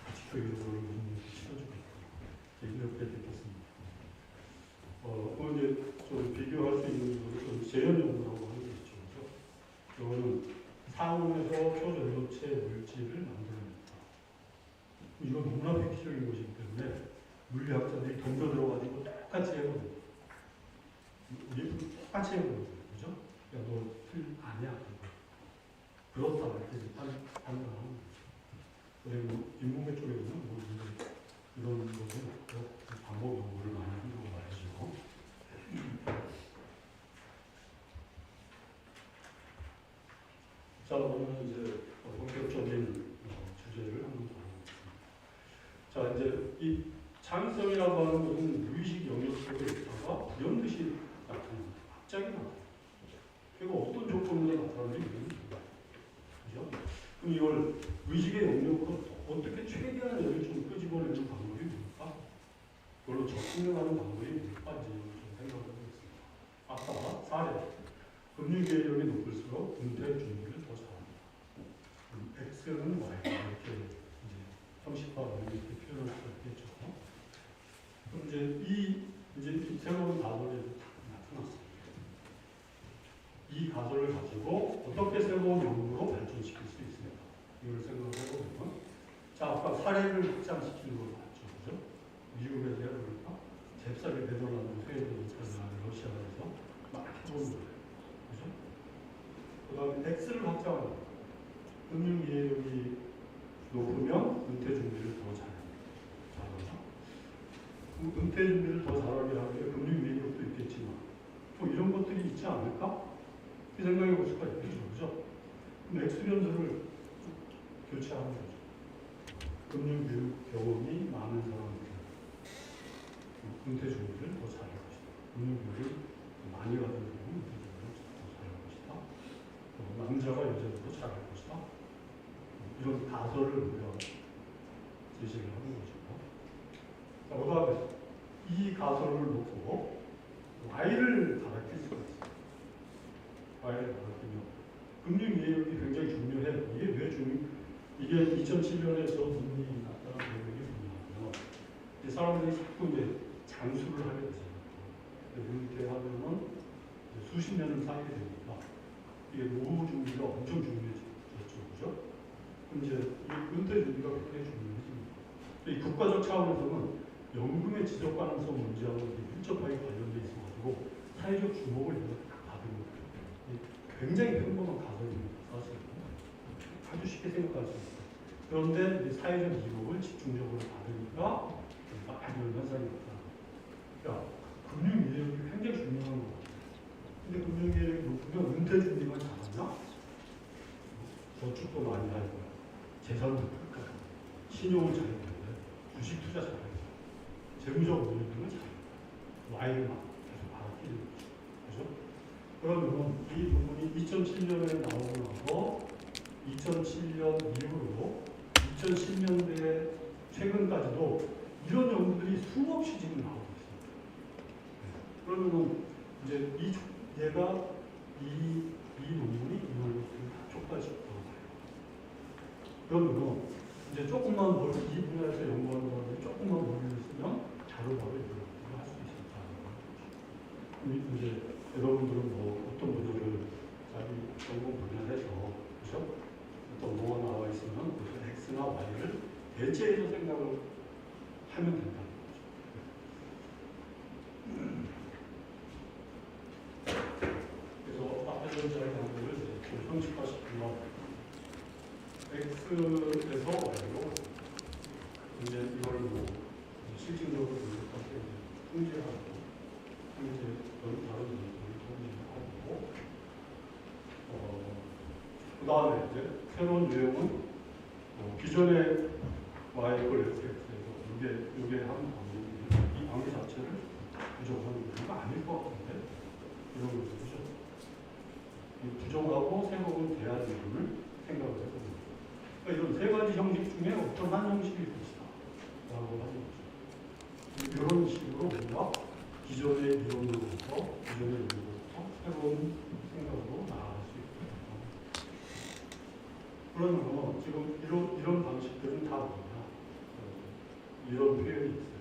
E: 아직도 이런 걸 치러주고 있고 이렇게 됐겠습니다. 이제 좀 비교할 수 있는 좀 재현 연구라고 하는 게 있죠. 그죠? 이거는 상온에서 초전도체 물질을 만들어냅니다. 이건 너무나 획기적인 것이기 때문에 물리학자들이 던져 들어가지고 똑같이 해거든요. 우리 똑같이 해거든요. 그죠? 야, 너 아니야. 그렇다. 이렇게 판단하는 거죠. 그리고 인문계 쪽에서는 뭐 이런 것은 없고 방법 연구를 많이 한다고 말이죠. 자, 오늘 이제 본격적인 주제를 한번 다뤄보겠습니다. 자, 이제 이 창의성이라고 하는 것은 무의식 영역 속에 있다가 이런 뜻이 나타납니다. 갑자기 나타나요. 그리고 어떤 조건으로 나타나는지 모릅니다. 그죠? 그럼 이걸 의식의 영역으로 어떻게 최대한 여기를 좀 끄집어내는 방법이 뭘까? 그걸로 접근하는 방법이 뭘까? 이제 좀 생각을 해보겠습니다. 아까 사례. 금융계획이 높을수록 은퇴 준비를 더 잘합니다. X는 Y 이렇게 이제 형식화하는 이렇게 표현할 수 있겠죠. 그럼 이제 이 새로운 가설이 나타났습니다. 이 가설을 가지고 어떻게 새로운 연구로 발전시킬 수 있습니까? 이걸 생각을 해보면, 자 아까 사례를 확장시키는 걸 봤죠, 그죠? 미국에서 해보니까 잽싸게 배달하는 스웨덴, 러시아에서 막 해보는 거예요. 그 다음에 X를 확장하는 거예요. 금융이해력이 높으면 은퇴 준비를 더 잘하죠. 은퇴 준비를 더 잘하게 하는 게 금융이해력도 있겠지만 또 이런 것들이 있지 않을까? 그 생각해 볼 수가 있겠죠. 그죠? 그럼 X변수를 교체하는 거죠. 금융교육 경험이 많은 사람들 은퇴 준비를 더 잘할 것이다. 금융교육을 많이 받은 사람은 은퇴 준비를 더 잘할 것이다. 남자가 여자도 잘할 것이다. 이런 가설을 우리가 제시를 하는 거죠. 자, 그 다음에 이 가설을 놓고 Y를 가르칠 수가 있어요. Y를 가르치면 금융이해력이 굉장히 중요해요. 이게 왜 이게 2007년에서 문이 나타난 내용이 뭐냐면 이 사람들이 자꾸 이제 장수를 하게 되잖아요. 이렇게 하면은 수십 년을 살게 되니까 이게 노후 준비가 엄청 중요해졌죠. 그죠? 그럼 이제 이 은퇴 준비가 굉장히 중요해집니다. 이 국가적 차원에서는 연금의 지속 가능성 문제하고 밀접하게 관련돼 있어가지고 사회적 주목을 받은 거예요. 굉장히 평범한 가설입니다. 사실은 아주 쉽게 생각할 수 있어요. 그런데 사회적 이목을 집중적으로 받으니까 이런 현상이 나타납니다. 그러니까 금융이해력이 굉장히 중요한 것 같아요. 근데 금융이해력이 높으면 은퇴 준비만 잘하냐? 저축도 많이 할 거야. 재산도 클 거야. 신용을 잘해야 돼. 주식 투자 잘해야 돼. 재무적 운용을 잘해야 돼. Y를 막 계속 바라키는 거죠. 그죠? 그러면 이 부분이 2007년에 나오고 나서 2007년 이후로 2010년대 최근까지도 이런 연구들이 수없이 지금 나오고 있습니다. 그러면 이제 얘가 이 논문이 이 논문을 쪽까지 들어가요. 그러면 이제 조금만 이 분야에서 연구하는 사람들이 조금만 머리를 쓰면 바로바로 이걸 할 수 있다는 거죠. 이제 여러분들은 뭐 어떤 분야를 자기 전공 분야에서 그죠? 어떤 뭐가 나와 있으면 그 X나 Y를 대체해서 생각을 하면 된다는 거죠. 그래서 앞에서 제가 방법을 좀 형식화시키면 X에서 Y로 이제 이걸 뭐 실질적으로 분석할 때 통제하고 이제 다른 분들을 통제하고 그 다음에 이제 새로운 유형은 기존의 Y를 X에서 이게 하는 방법이 이 방해 자체를 부정하는 경우가 아닐 것 같은데 이런 거죠. 그죠? 이 부정하고 새로운 대안 이론을 생각을 해봅니다. 그러니까 이런 세 가지 형식 중에 어떤 한 형식일 것이다 라고 하는 거죠. 이런 식으로 뭔가 기존의 이론으로부터 새로운 이런 생각으로 나아갈 수 있거든요. 그러면 지금 이런 방식들은 다 뭐냐? 이런 표현이 있어요.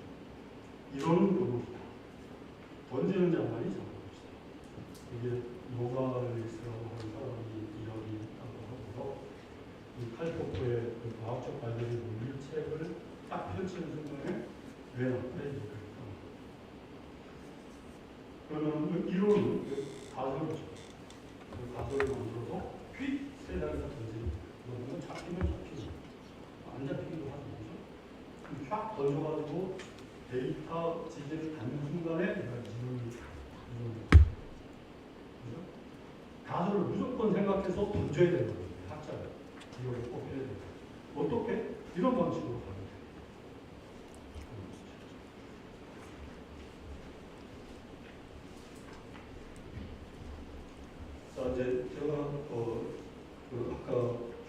E: 이론은 요것이다. 던지는 장관이 장관이다. 이게 노가리스라고 하는 사람이 이야기 했다고 하고요. 이 칼포크의 그 과학적 관계를 논리 책을 딱 펼치는 순간에 왜 나타내 이렇게 그러면 이론은 가설이죠. 그 가설을 만들어서 휙 세상에서 던지는 거예요. 그러면 잡히면 잡히죠. 안 잡히기도 하죠. 그죠? 쫙 던져가지고 데이터 지지를 닿는 순간에 내가 이론이 그죠? 가설을 무조건 생각해서 던져야 되는 거예요. 학자가 이론을 꼭 해야 돼요. 어떻게? 이런 방식으로 가는 거예요. 자, 이제 제가 그 아까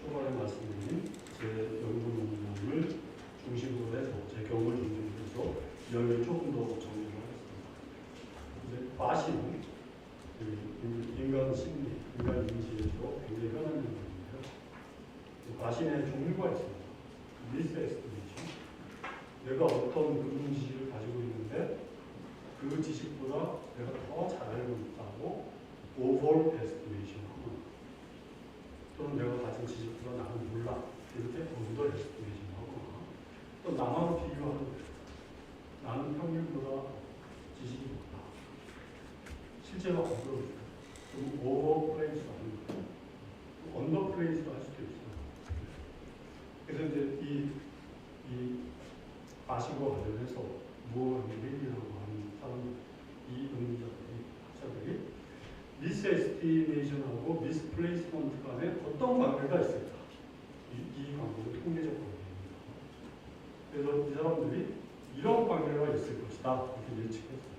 E: 초반에 말씀드린 제 연구 논문을 중심으로 해서 제 경험을 중심으로 해서 이야기를 조금 더 정리를 하겠습니다. 이제 과시는 인간 심리, 인간 인지에서 굉장히 흔한 용어인데요. 과신의 종류가 있습니다. 미스에스티메이션. 내가 어떤 근본 지식을 가지고 있는데 그 지식보다 내가 더 잘 알고 있다고 오버 에스티메이션 하거나 또는 내가 가진 지식보다 나는 몰라 이렇게 언더 에스티메이션 하거나 또 남하고 비교하는 거예요. 나는 평균보다 지식이 높다. 실제로 안 그러죠. 그럼 오버 플레이스 하는 거예요. 언더 플레이스도 할 수도 있어요. 그래서 이제 이 과시과 관련해서 무어리라고 하는 사람들, 이 연구자들이, 학자들이 미스에스티메이션하고 미스플레이스먼트 간에 어떤 관계가 있을까? 이 관계는 통계적 관계입니다. 그래서 이 사람들이 이런 관계가 있을 것이다 이렇게 예측했어요.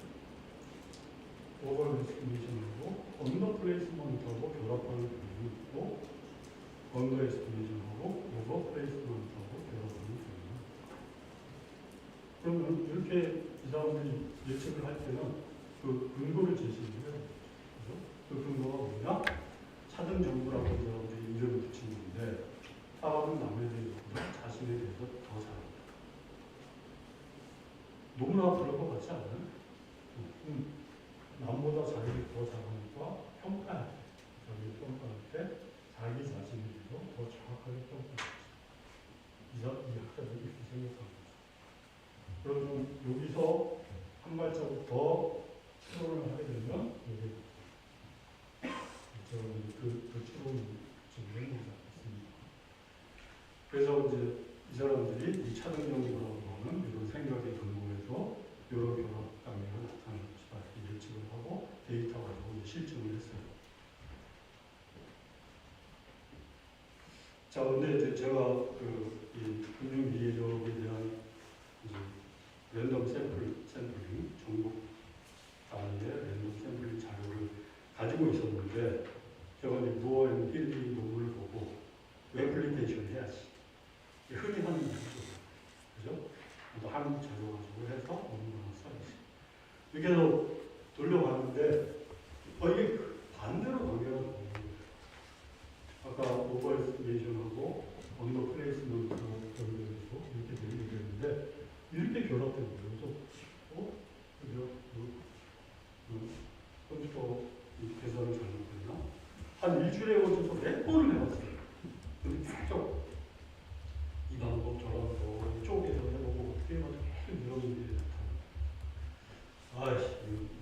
E: 오버 에스티메이션하고 언더 플레이스먼트하고 결합하는 경우도 있고 언더 에스티메이션하고 오버 플레이스먼트하고 결합하는 경우도 그러면 이렇게 이 사람들이 예측을 할 때는 그 근거를 제시해요. 그 근거가 뭐냐? 차등 정부라고 이 사람들이 이름을 붙인 건데 사람은 남에 대해서보다 자신에 대해서 더 잘한다. 너무나 그럴 것 같지 않아요? 남보다 자기를 더 잘하니까 평가할 때, 자기를 평가할 때 자기 자신에 대해서 더 정확하게 평가할 때 이 학자들이 이렇게 생각하는 거죠. 그러면 여기서 한 발자국 더 추론을 하게 되면 여기 그 추론을 지금 해보지 않겠습니다. 그래서 이제 이 사람들이 이 차등연구라고 하는 이런 생각에 근거해서 이런 결합 관계가 나타날 것이다 이렇게 예측을 하고 데이터 가지고 실증을 했어요. 자, 근데 이제 제가 이 금융 이해력에 대한 이제 랜덤 샘플링, 전국 단위의 랜덤 샘플링 자료를 가지고 있었는데 제가 이제 무어 앤 필리 논문을 보고 레플리케이션 해야지. 흔히 하는 일이죠. 그죠? 또 한국 자료 가지고 해서 논문을 써야지. 이렇게 해서 돌려봤는데 이게 반대로 관계가 좋은 거예요. 아까 오버 에스티메이션하고 언더 플레이스먼트하고 연결해서 이렇게 얘기했는데 이렇게 결합된 거예요. 그래서 그죠? 컴퓨터 계산을 잘못했나? 한 일주일에 걸쳐서 몇 번을 해봤어요. 근데 쭉 이 방법 저 방법 쪼개서 해보고 어떻게 해봐도 계속 이런 일이 나타나요. 아이씨,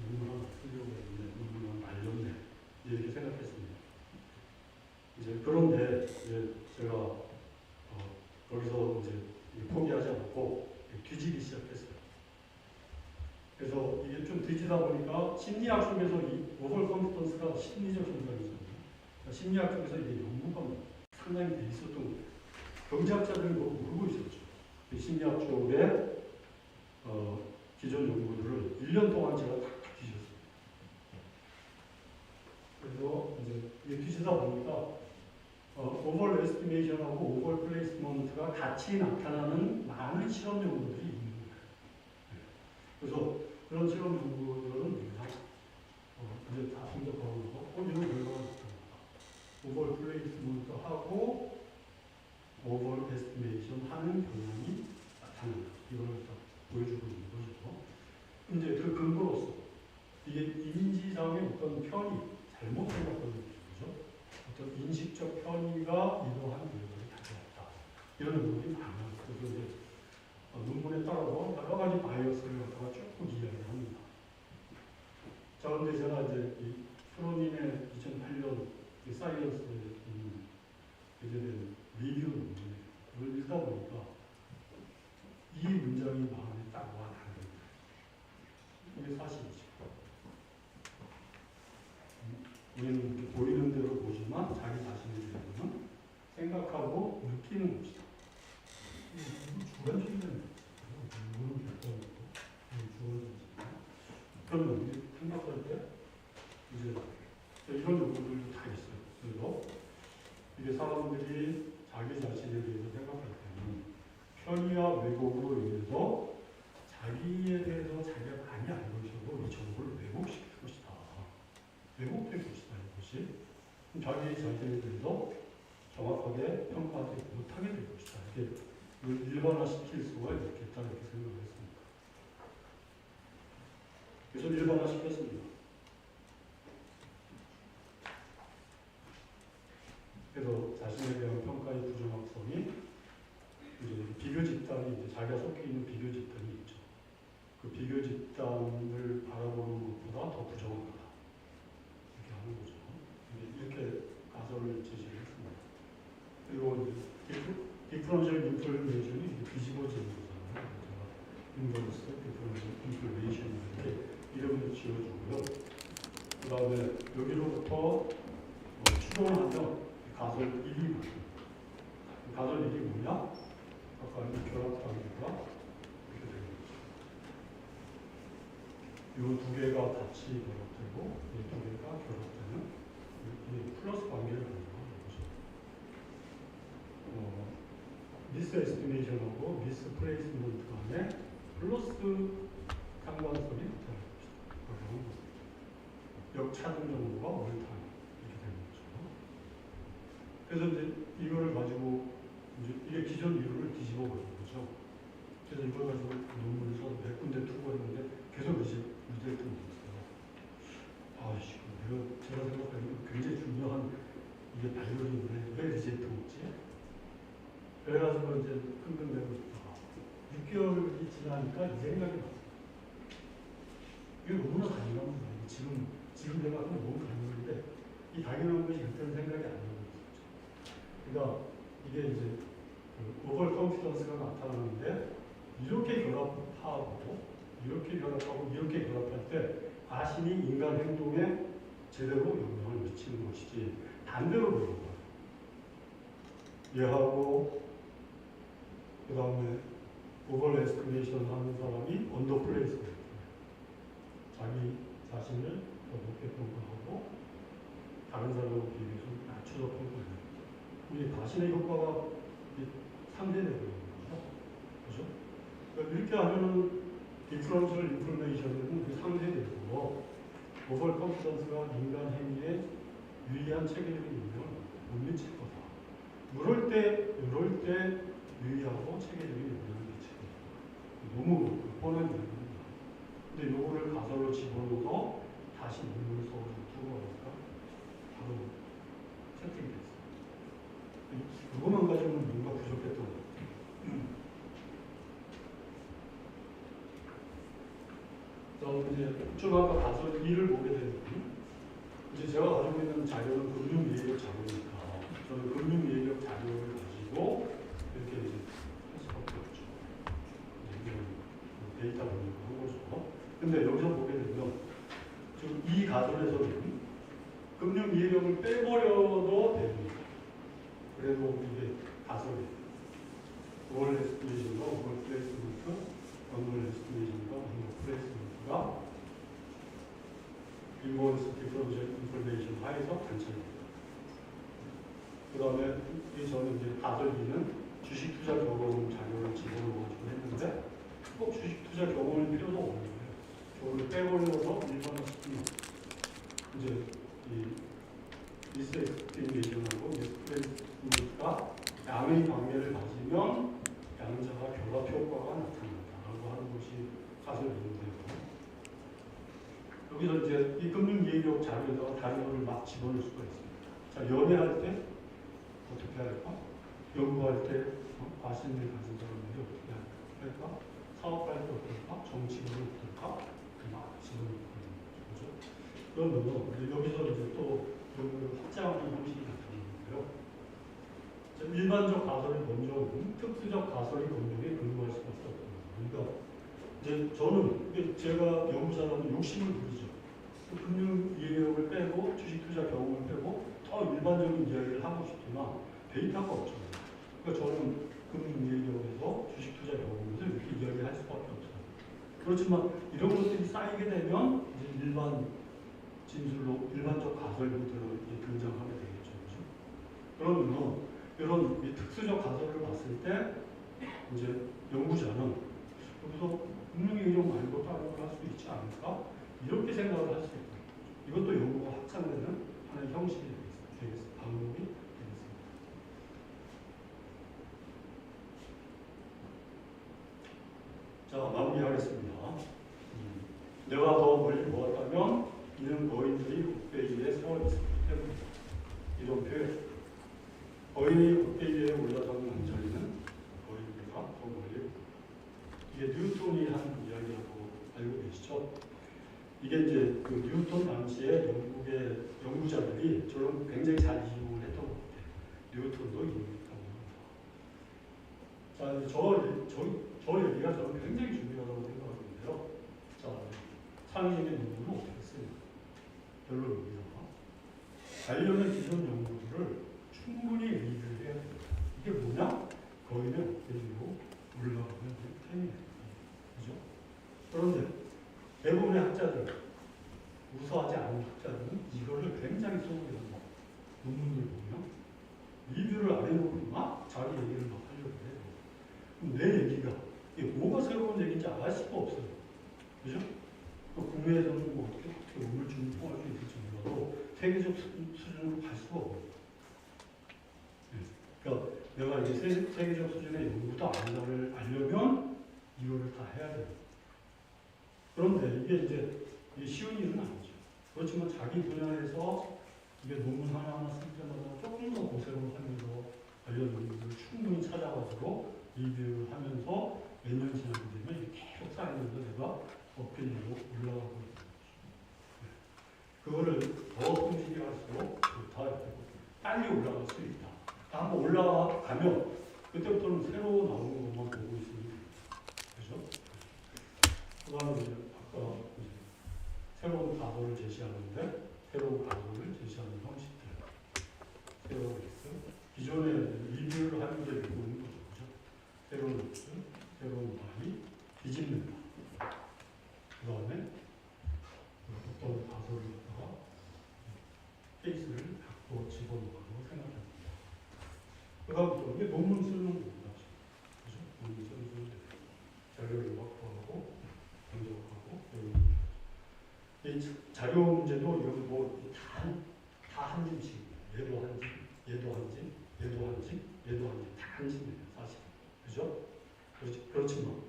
E: 눈물 하나 쓰려고 했는데 눈물 하나 말렸네. 이렇게 생각했습니다. 이제 그런데 이제 제가 거기서 이제 포기하지 않고 뒤지기 시작했어요. 그래서 이게 좀 뒤지다 보니까 심리학 속에서 이 오버 컨피던스가 심리적 현상이잖아요. 그러니까 심리학 쪽에서 이게 연구가 상당히 돼 있었던 거예요. 경제학자들이 모르고 있었죠. 심리학 쪽에 기존 연구들을 1년 동안 제가 다 뒤졌어요. 그래서 이제 이게 뒤지다 보니까 오버 에스티메이션하고 오버 플레이스먼트가 같이 나타나는 많은 실험 연구들이 있는 거예요. 그래서 그런 실험 연구들은 이제 다 분석하고 오버 에스티메이션 하는 경향이 나타난다. 이걸 딱 보여주고 있는 거죠. 이제 그 근거로서 이게 인지상의 어떤 편의, 잘못 생각하는 거죠. 어떤 인식적 편의가 이러한 결과를 가져왔다. 이런 의견이 많아요. 그래서 이제 논문에 따라서 여러 가지 바이어스를 갖다가 쭉 이야기를 합니다. 자, 그런데 제가 이제 이 프로닌의 2008년 사이언스에 게재된 리뷰 논문을 읽다 보니까 이 문장이 마음에 딱 와닿습니다. 이게 사실이죠. 우리는 이렇게 보이는 대로 보지만 자기 자신에 대해서는 생각하고 느끼는 것이다. 주관적인 논문은 결정이고 주관적이잖아요. 그러면 생각할 때 이제 이런 요구들도 다 있어요. 그래서 이게 사람들이 자기 자신에 대해서 생각할 때는 편의와 왜곡으로 인해서 자기에 대해서 자기가 많이 알고 있어도 이 정보를 왜곡시킬 것이다. 왜곡될 것이다. 이것이 자기 자신에 대해서 정확하게 평가하지 못하게 될 것이다. 이렇게 일반화시킬 수가 있겠다. 이렇게 생각을 했습니다. 그래서 일반화시켰습니다. 그래서 자신에 대한 평가의 부정확성이 이제 비교 집단이 이제 자기가 속해 있는 비교 집단이 있죠. 그 비교 집단을 바라보는 것보다 더 부정하다. 이렇게 하는 거죠. 이렇게 가설을 제시를 했습니다. 그리고 디퍼런셜 인포메이션이 뒤집어지는 거잖아요. 인버스 디퍼런셜 인포메이션 이렇게 이름을 지어주고요. 그 다음에 여기로부터 추론하면 가설 1이 가설 1이 뭐냐? 아까 결합 관계가 이렇게 되는 거죠. 이 두 개가 같이 결합되고 이 두 개가 결합되는 이 플러스 관계를 가져가는 거죠. 미스 에스티메이션하고 미스 플레이스먼트 간에 플러스 상관성이 나타날 것이다. 역차등 정도가 옳다. 그래서 이제 이거를 가지고 이제 이게 기존 이론을 뒤집어 버린 거죠. 그래서 이걸 가지고 논문을 써서 몇 군데 투고했는데 계속 리젝트가 있어요. 아이씨, 제가 생각하기에 굉장히 중요한 이게 바이올린인데 왜 리젝트 없지? 그래가지고 이제 끙끙대고 있다가 6개월이 지나니까 이 생각이 났어요. 이게 너무나 당연한 거예요. 지금 내가 하면 너무 당연한데 이 당연한 것이 그때는 생각이 안 나요. 그러니까 이게 이제 그 오버 컨피던스가 나타나는데 이렇게 결합하고 이렇게 결합할 때 자신이 인간 행동에 제대로 영향을 미치는 것이지 반대로 되는 거예요. 얘하고 그 다음에 오버 에스티메이션 하는 사람이 언더 플레이스 자기 자신을 더 높게 평가하고 다른 사람하고 비교해서 낮춰서 평가해요. 우리 자신의 효과가 상쇄되는 거죠. 그죠? 그러니까 이렇게 하면은 디퍼런셜 인포메이션은 상쇄되고 오버 컨피던스가 인간 행위에 유의한 체계적인 영향을 못 미칠 거다. 이럴 때 유의하고 체계적인 영향을 미칠 거다. 너무 뻔한 얘기입니다. 근데 이거를 가설로 집어넣어서 다시 논문을 써서 두고 가니까 바로 채팅이 됐어요. 그것만 가지고는 뭔가 부족했던 것 같아요. 이제 좀 아까 가설 2를 보게 되면 이제 제가 가지고 있는 자료는 금융이해력 자료니까 저는 금융이해력 자료를 가지고 이렇게 이제 할 수밖에 없죠. 이런 데이터 분석을 한 거죠. 근데 여기서 보게 되면 지금 이 가설에서는 금융이해력을 빼버려도 됩니다. 그래도 이게 가설이에요. 월 에스티메이션과 월 플레이스먼트, 원월 에스티메이션과 원월 플레이스먼트가 인버스 디퍼런셜 인포메이션 하에서 관찰됩니다. 그 다음에 저는 이제 가설 2는 주식 투자 경험 자료를 집어넣어가지고 했는데 꼭 주식 투자 경험일 필요도 없는 거예요. 저걸 빼버려서 일반화시키면 이제 이 미스 에스티메이션하고 미스 플레이스먼트가 양의 관계를 가지면 양자가 결합 효과가 나타난다라고 하는 것이 가설 이론이고, 여기서 이제 이 금융이해력 자료에다가 다른 거를 막 집어넣을 수가 있습니다. 자, 연애할 때 어떻게 할까? 연구할 때 과신을 가진 사람들이 어떻게 할까? 사업할 때 어떨까? 정치인은 어떨까? 막 집어넣거든요. 그죠? 그러면 여기서 이제 또 연구를 확장하는 형식이 나타나는데요. 일반적 가설의 검정은 특수적 가설의 검정에 근거할 수밖에 없습니다. 그러니까 이제 저는 제가 연구자라면 욕심을 부리죠. 금융 이해력을 빼고 주식 투자 경험을 빼고 더 일반적인 이야기를 하고 싶지만 데이터가 없잖아요. 그러니까 저는 금융 이해력에서 주식 투자 경험에서 이렇게 이야기할 수밖에 없어요. 그렇지만 이런 것들이 쌓이게 되면 이제 일반 진술로 일반적 가설로 등장하게 되겠죠. 그렇죠? 그러면 이런 특수적 가설을 봤을 때 이제 연구자는 여기서 금융 이해력 말고 다른 걸 할 수 있지 않을까? 이렇게 생각을 할 수 있다. 이것도 연구가 확장되는 하나의 형식이 되겠습니다. 방법이 되겠습니다. 자, 마무리하겠습니다. 내가 더 멀리 모았다면 이는 거인들이 곱배기에 서 있기 때문이다. 이런 표현. 거인이 곱배기에 올라서는 남자리는 거인보다 더 멀리. 이게 뉴턴이 한 이야기라고 알고 계시죠? 이게 이제 그 뉴턴 당시에 영국의 연구자들이 저는 굉장히 잘 이용을 했던 것 같아요. 뉴턴도 이용했다고 합니다. 자, 이제 저 얘기가 저는 굉장히 중요하다고 생각하는데요. 자, 창의적인 연구는 어떻게 쓰냐? 결론입니다. 관련된 기존 연구들을 충분히 리뷰를 해야 돼요. 이게 뭐냐? 거인의 어깨위로 올라가는 템이에요. 그죠? 그런데 대부분의 학자들, 우수하지 않은 학자들은 이거를 굉장히 소홀히 한다. 논문을 보면 리뷰를 안 해놓고 막 자기 얘기를 막 하려고 해요. 그럼 내 얘기가 이게 뭐가 새로운 얘기인지 알 수가 없어요. 그죠? 국내에서는 뭐 어떻게 우물쭈물 통할 수 있을지 몰라도 세계적 수준으로 갈 수가 없어요. 그러니까 내가 이제 세계적 수준의 연구도 아닌가를 알려면 이거를 다 해야 돼요. 그런데 이게 이제 쉬운 일은 아니죠. 그렇지만 자기 분야에서 이게 논문 하나하나 쓸 때마다 조금 더 고생을 하면서 관련 논문을 충분히 찾아가지고 리뷰를 하면서 몇 년 지나게 되면 이게 계속 쌓이면서 내가 어필로 올라가고 있는 거죠. 그거를 더 성실히 할수록 좋다. 빨리 올라갈 수 있다. 한번 올라가면 그때부터는 새로 나오는 것만 보고 있으면 돼요. 그죠? 그 다음에 이제 아까 이제 새로운 가설을 제시하는데 새로운 가설을 제시하는 형식들. 새로운 X. 기존에 리뷰를 하는 게 있고 있는 거죠. 그죠? 새로운 X, 새로운 Y, 뒤집는다. 그 다음에 어떤 가설을 갖다가 케이스를 갖고 집어넣어가지고 생각합니다. 그 다음부터 이게 논문 쓰는 겁니다. 그죠? 논문 쓰는 자료를 확보하고 분석하고 이 자료 문제도 여기 뭐다 한 짐씩 얘도 한 짐, 얘도 한 짐, 얘도 한 짐, 얘도 한 짐, 다 한 짐이에요 사실. 그죠? 그렇지만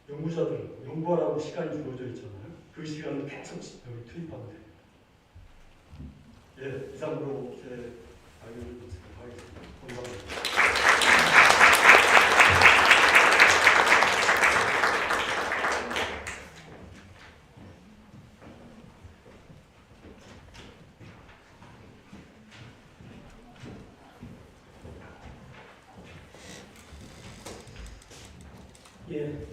E: 연구자들은 연구하라고 시간이 주어져 있잖아요. 그 시간을 계속 여기 투입하면 됩니다. 예, 이상으로 제 발표를 마치도록 하겠습니다. 감사합니다.
D: 예.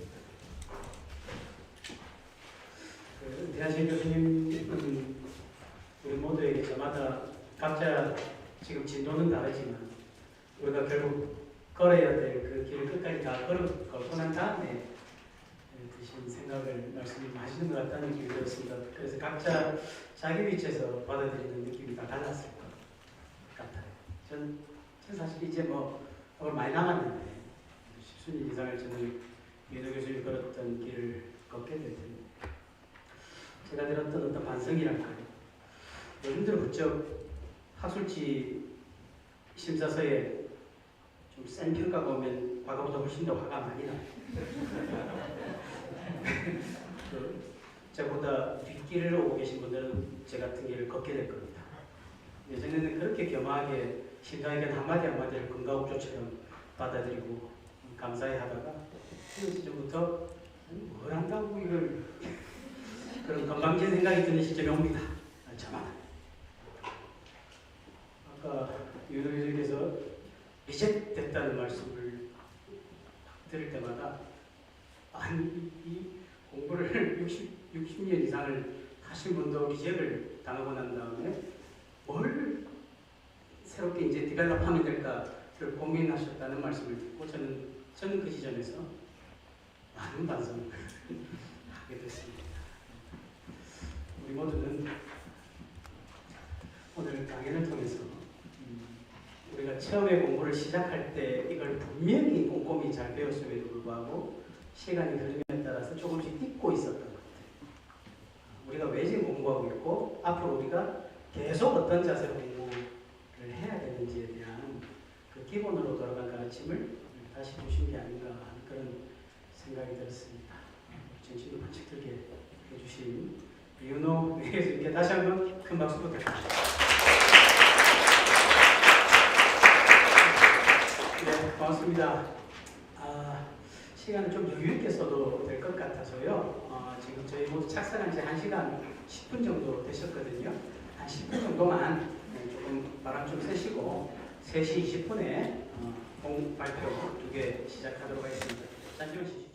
D: 대하신 교수님, 우리 모두에게 저마다 각자 지금 진도는 다르지만 우리가 결국 걸어야 될 그 길을 끝까지 다 걷고 난 다음에 드신 생각을 말씀하시는 것 같다는 느낌이 들었습니다. 그래서 각자 자기 위치에서 받아들이는 느낌이 다 달랐을 것 같아요. 전 사실 이제 뭐 오늘 많이 남았는데 10순위 이상을 저는 윤호 교수님이 걸었던 길을 걷게 될 텐데 제가 들었던 어떤 반성이랄까요. 요즘 들어 부쩍 학술지 심사서에 좀 센 평가가 오면 과거보다 훨씬 더 화가 많이 나요. 저보다 뒷길을 오고 계신 분들은 제 같은 길을 걷게 될 겁니다. 예전에는 그렇게 겸허하게 신사의견 한마디 한마디를 금가옥조처럼 받아들이고 감사히 하다가 시점부터 뭘 한다고 이걸 그런 건방진 생각이 드는 시점이 옵니다. 저만. 아까 윤호 교수님께서 리셋됐다는 말씀을 들을 때마다 아니 이 공부를 60년 이상을 하신 분도 리셋을 당하고 난 다음에 뭘 새롭게 이제 디벨롭하면 될까를 고민하셨다는 말씀을 듣고 저는 그 시점에서 많은 반성을 하게 됐습니다. 우리 모두는 오늘 강연을 통해서 우리가 처음에 공부를 시작할 때 이걸 분명히 꼼꼼히 잘 배웠음에도 불구하고 시간이 흐름에 따라서 조금씩 잊고 있었던 것 같아요. 우리가 왜 지금 공부하고 있고 앞으로 우리가 계속 어떤 자세로 공부를 해야 되는지에 대한 그 기본으로 돌아간 가르침을 다시 주신 게 아닌가 하는 그런 생각이 들었습니다. 정신을 번쩍 들게 해주신 윤호 교수님께 다시 한번 큰 박수 부탁드립니다. 네, 고맙습니다. 시간을 좀 여유 있게 써도 될 것 같아서요. 지금 저희 모두 착선한 지 1시간 10분 정도 되셨거든요. 한 10분 정도만 조금 바람 좀 쐬시고 3시 20분에 발표 2개 시작하도록 하겠습니다. 잠시만 쉬시죠.